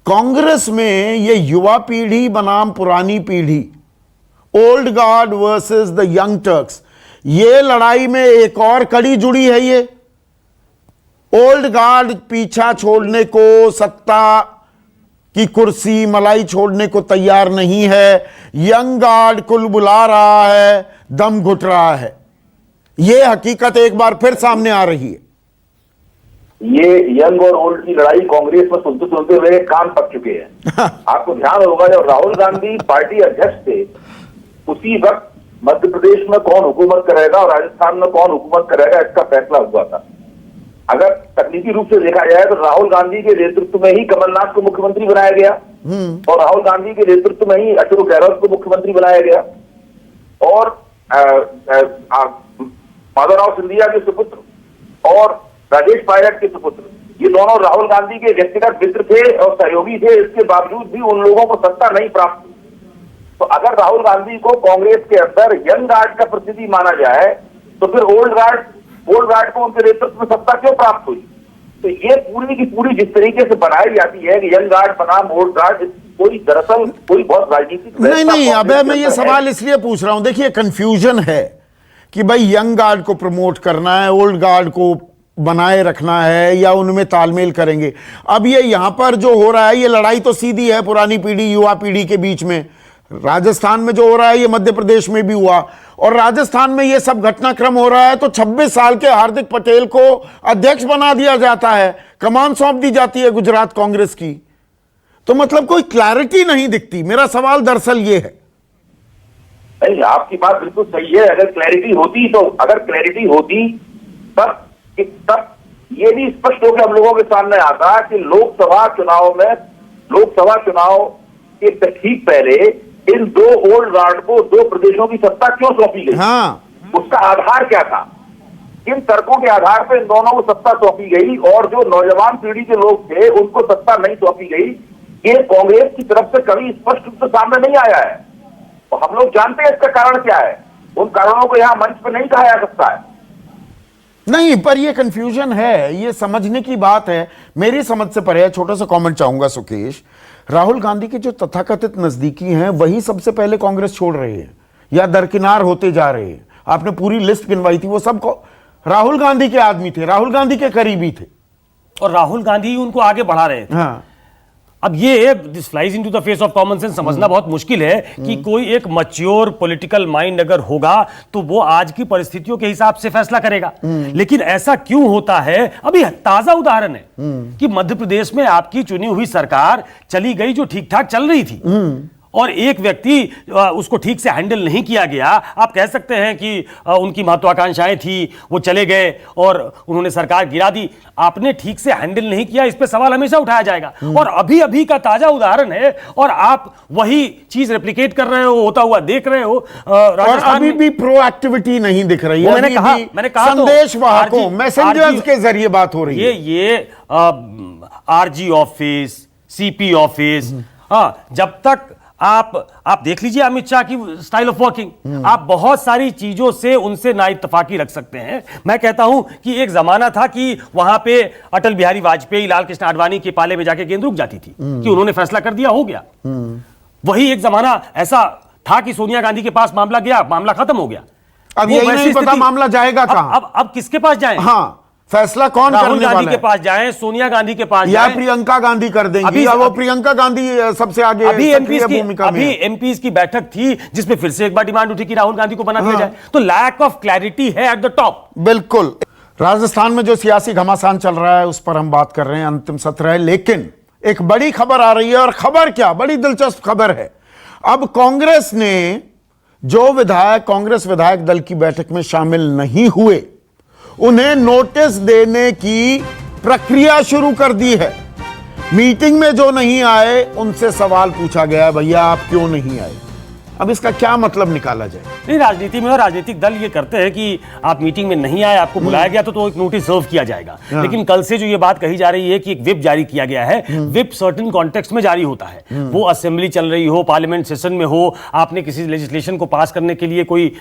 A: कांग्रेस में ये युवा पीढ़ी बनाम पुरानी पीढ़ी, old guard versus the young Turks, ये लड़ाई में एक और कड़ी जुड़ी है। ये ओल्ड गार्ड पीछा छोड़ने को, सत्ता की कुर्सी मलाई छोड़ने को तैयार नहीं है। यंग गार्ड कुल बुला रहा है, दम घुट रहा है। यह हकीकत एक बार फिर सामने आ रही है।
L: ये यंग और ओल्ड की लड़ाई कांग्रेस में सुनते सुनते हुए कान पक चुके हैं। आपको ध्यान होगा जब राहुल गांधी पार्टी अध्यक्ष थे, उसी वक्त मध्य प्रदेश में कौन हुकूमत करेगा और राजस्थान में कौन हुकूमत करेगा इसका फैसला हुआ था। अगर तकनीकी रूप से देखा जाए तो राहुल गांधी के नेतृत्व में ही कमलनाथ को मुख्यमंत्री बनाया गया, और राहुल गांधी के नेतृत्व में ही अशोक गहलोत को मुख्यमंत्री बनाया गया, और माधवराव सिंधिया के सुपुत्र और राजेश पायलट के सुपुत्र, ये दोनों राहुल गांधी के व्यक्तिगत मित्र थे और सहयोगी थे। इसके बावजूद भी उन लोगों को सत्ता नहीं प्राप्त हुई। तो अगर राहुल गांधी को कांग्रेस के अंदर यंग गार्ड का प्रतिनिधि माना जाए, तो फिर ओल्ड गार्ड को उनके नेतृत्व में सत्ता क्यों प्राप्त हुई? तो ये पूरी की पूरी जिस तरीके से बनाई जाती है कि यंग गार्ड बनाम ओल्ड गार्ड, कोई दरअसल कोई बहुत राजनीतिक
A: नहीं। अबे मैं ये सवाल इसलिए पूछ रहा हूं, देखिए कंफ्यूजन है कि भाई यंग गार्ड को प्रमोट करना है, ओल्ड गार्ड को बनाए रखना है, या उनमें तालमेल करेंगे। अब ये यहां पर जो हो रहा है, ये लड़ाई तो सीधी है पुरानी पीढ़ी युवा पीढ़ी के बीच में। राजस्थान में जो हो रहा है ये मध्य प्रदेश में भी हुआ, और राजस्थान में ये सब घटनाक्रम हो रहा है तो 26 साल के हार्दिक पटेल को अध्यक्ष बना दिया जाता है, कमान सौंप दी जाती है गुजरात कांग्रेस की। तो मतलब कोई क्लैरिटी नहीं दिखती। मेरा सवाल दरअसल ये है।
L: नहीं, आपकी बात बिल्कुल सही है। अगर क्लैरिटी होती तब ये भी स्पष्ट होकर हम लोगों के सामने आता कि लोकसभा चुनाव के ठीक पहले इन दो ओल्ड गार्ड को दो प्रदेशों की सत्ता क्यों सौंपी गई।
A: हाँ।
L: उसका आधार क्या था? किन तर्कों के आधार पर इन दोनों को सत्ता सौंपी गई, और जो नौजवान पीढ़ी के लोग थे उनको सत्ता नहीं सौंपी गई, ये कांग्रेस की तरफ से कभी स्पष्ट रूप से सामने नहीं आया है। तो हम लोग जानते हैं इसका कारण क्या है। उन कारणों को यहां मंच पर नहीं कहा जा सकता है।
A: नहीं, पर ये कंफ्यूजन है, ये समझने की बात है, मेरी समझ से परे है। छोटा सा कमेंट चाहूंगा सुकेश। राहुल गांधी के जो तथाकथित नजदीकी हैं वही सबसे पहले कांग्रेस छोड़ रहे हैं या दरकिनार होते जा रहे हैं। आपने पूरी लिस्ट गिनवाई थी, वो सब राहुल गांधी के आदमी थे, राहुल गांधी के करीबी थे,
D: और राहुल गांधी उनको आगे बढ़ा रहे थे।
A: हाँ।
D: अब ये this flies into the face of common sense समझना बहुत मुश्किल है कि कोई एक मैच्योर पॉलिटिकल माइंड अगर होगा तो वो आज की परिस्थितियों के हिसाब से फैसला करेगा। लेकिन ऐसा क्यों होता है? अभी ताजा उदाहरण है कि मध्य प्रदेश में आपकी चुनी हुई सरकार चली गई जो ठीक ठाक चल रही थी, और एक व्यक्ति उसको ठीक से हैंडल नहीं किया गया। आप कह सकते हैं कि उनकी महत्वाकांक्षाएं थी, वो चले गए और उन्होंने सरकार गिरा दी। आपने ठीक से हैंडल नहीं किया, इस पे सवाल हमेशा उठाया जाएगा। और अभी अभी का ताजा उदाहरण है, और आप वही चीज रेप्लिकेट कर रहे हो, होता हुआ देख रहे हो।
A: और अभी भी प्रोएक्टिविटी नहीं दिख रही है।
D: मैंने कहा
A: संदेश वाहकों, मैसेंजर्स के जरिए बात हो रही है।
D: ये आरजी ऑफिस, सीपी ऑफिस, जब तक आप देख लीजिए अमित शाह की स्टाइल ऑफ वर्किंग, आप बहुत सारी चीजों से उनसे ना इत्तेफाकी रख सकते हैं। मैं कहता हूं कि एक जमाना था कि वहां पे अटल बिहारी वाजपेयी, लाल कृष्ण आडवाणी के पाले में जाके गेंद रुक जाती थी कि उन्होंने फैसला कर दिया, हो गया। वही एक जमाना ऐसा था कि सोनिया गांधी के पास मामला गया, मामला खत्म हो गया।
A: अब यही नहीं पता मामला जाएगा कहां।
D: अब किसके पास जाएं?
A: हाँ, फैसला कौन करने वाला है?
D: राहुल गांधी के पास जाएं, सोनिया गांधी के पास
A: या प्रियंका गांधी कर देंगी, या वो प्रियंका गांधी सबसे आगे
D: अभी एमपीज की बैठक थी जिसमें फिर से एक बार डिमांड उठी कि राहुल गांधी को बना दिया जाए। तो लैक ऑफ क्लैरिटी है एट द टॉप।
A: बिल्कुल। राजस्थान में जो सियासी घमासान चल रहा है उस पर हम बात कर रहे हैं, अंतिम सत्र है, लेकिन एक बड़ी खबर आ रही है। और खबर क्या, बड़ी दिलचस्प खबर है। अब कांग्रेस ने जो विधायक कांग्रेस विधायक दल की बैठक में शामिल नहीं हुए, उन्हें नोटिस देने की प्रक्रिया शुरू कर दी है। मीटिंग में जो नहीं आए उनसे सवाल पूछा गया, भैया आप क्यों नहीं आए। अब इसका क्या मतलब निकाला जाए?
D: नहीं, राजनीति में और राजनीतिक दल ये करते हैं कि आप मीटिंग में नहीं आए, आपको बुलाया गया तो एक नोटिस सर्व किया जाएगा। लेकिन कल से जो ये बात कही जा रही है कि एक व्हिप जारी किया गया है, व्हिप सर्टेन कॉन्टेक्स्ट में जारी होता है। वो असेंबली चल रही हो, पार्लियामेंट सेशन में हो, आपने किसी लेजिस्लेशन को पास करने के लिए कोई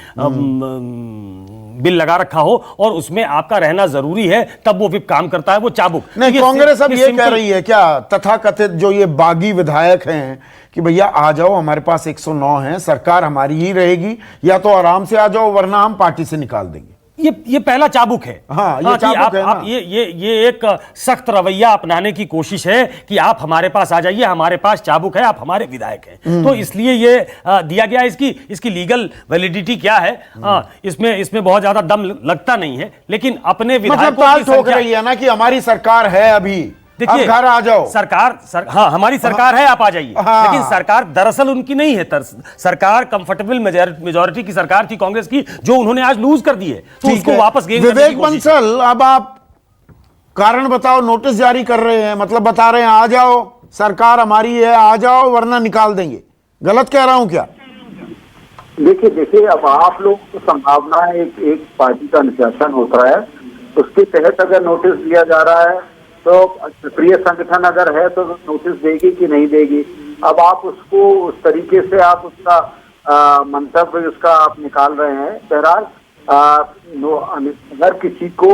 D: बिल लगा रखा हो और उसमें आपका रहना जरूरी है, तब वो व्हिप काम करता है, वो चाबुक
A: नहीं। कांग्रेस अब ये कह रही है क्या, तथाकथित जो ये बागी विधायक हैं कि भैया आ जाओ, हमारे पास 109 है, सरकार हमारी ही रहेगी, या तो आराम से आ जाओ वरना हम पार्टी से निकाल देंगे।
D: ये पहला चाबुक है।
A: हाँ, ये चाबुक है
D: आप ये एक सख्त रवैया अपनाने की कोशिश है कि आप हमारे पास आ जाइए, हमारे पास चाबुक है, आप हमारे विधायक हैं। तो इसलिए ये दिया गया। इसकी लीगल वैलिडिटी क्या है, इसमें बहुत ज्यादा दम लगता नहीं है, लेकिन अपने विधायकों की
A: ठोक रही है ना कि हमारी सरकार है, अभी
D: देखिए
A: घर आ जाओ,
D: हाँ हमारी सरकार है, आप आ जाइए। लेकिन सरकार दरअसल उनकी नहीं है, सरकार कंफर्टेबल मेजॉरिटी की सरकार थी कांग्रेस की, जो उन्होंने आज लूज कर दी है, तो उसको वापस गेन करने की
A: विवेक बंसल, अब आप कारण बताओ। नोटिस जारी कर रहे हैं, मतलब बता रहे हैं आ जाओ, सरकार हमारी है, आ जाओ वरना निकाल देंगे। गलत कह रहा हूं क्या?
I: देखिए अब आप लोग को संभावना है, एक पार्टी का अनुशासन होता है, उसके तहत अगर नोटिस दिया जा रहा है तो प्रिय संगठन अगर है तो नोटिस देगी कि नहीं देगी। अब आप उसको उस तरीके से आप उसका मंतव्य उसका आप निकाल रहे हैं। बहरहाल अगर किसी को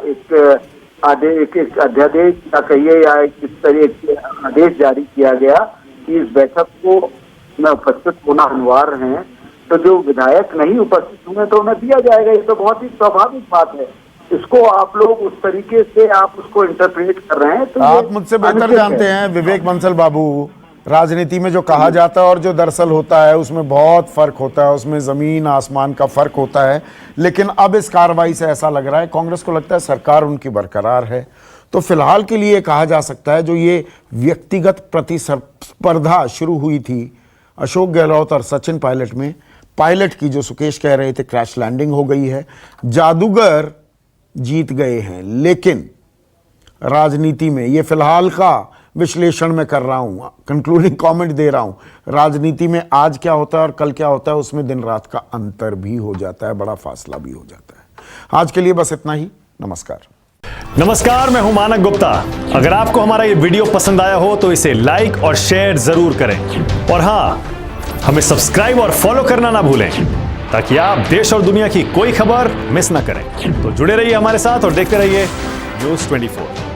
I: एक अध्यादेश या कहिए या किस तरह के आदेश जारी किया गया कि इस बैठक को में उपस्थित होना अनिवार्य है, तो जो विधायक नहीं उपस्थित होंगे तो उन्हें दिया जाएगा। ये तो बहुत ही स्वाभाविक बात है। इसको आप लोग उस तरीके से आप उसको इंटरप्रेट कर रहे हैं तो
A: आप मुझसे बेहतर जानते हैं विवेक बंसल बाबू, राजनीति में जो कहा जाता है और जो दरअसल होता है उसमें बहुत फर्क होता है, उसमें जमीन आसमान का फर्क होता है। लेकिन अब इस कार्रवाई से ऐसा लग रहा है, कांग्रेस को लगता है सरकार उनकी बरकरार है, तो फिलहाल के लिए कहा जा सकता है जो ये व्यक्तिगत प्रतिस्पर्धा शुरू हुई थी अशोक गहलोत और सचिन पायलट में, पायलट की जो सुकेश कह रहे थे क्रैश लैंडिंग हो गई है, जादूगर जीत गए हैं। लेकिन राजनीति में ये फिलहाल का विश्लेषण मैं कर रहा हूं, कंक्लूडिंग कमेंट दे रहा हूं, राजनीति में आज क्या होता है और कल क्या होता है उसमें दिन रात का अंतर भी हो जाता है, बड़ा फासला भी हो जाता है। आज के लिए बस इतना ही। नमस्कार,
M: मैं हूं मानक गुप्ता। अगर आपको हमारा ये वीडियो पसंद आया हो तो इसे लाइक और शेयर जरूर करें, और हां, हमें सब्सक्राइब और फॉलो करना ना भूलें ताकि आप देश और दुनिया की कोई खबर मिस ना करें। तो जुड़े रहिए हमारे साथ और देखते रहिए News 24।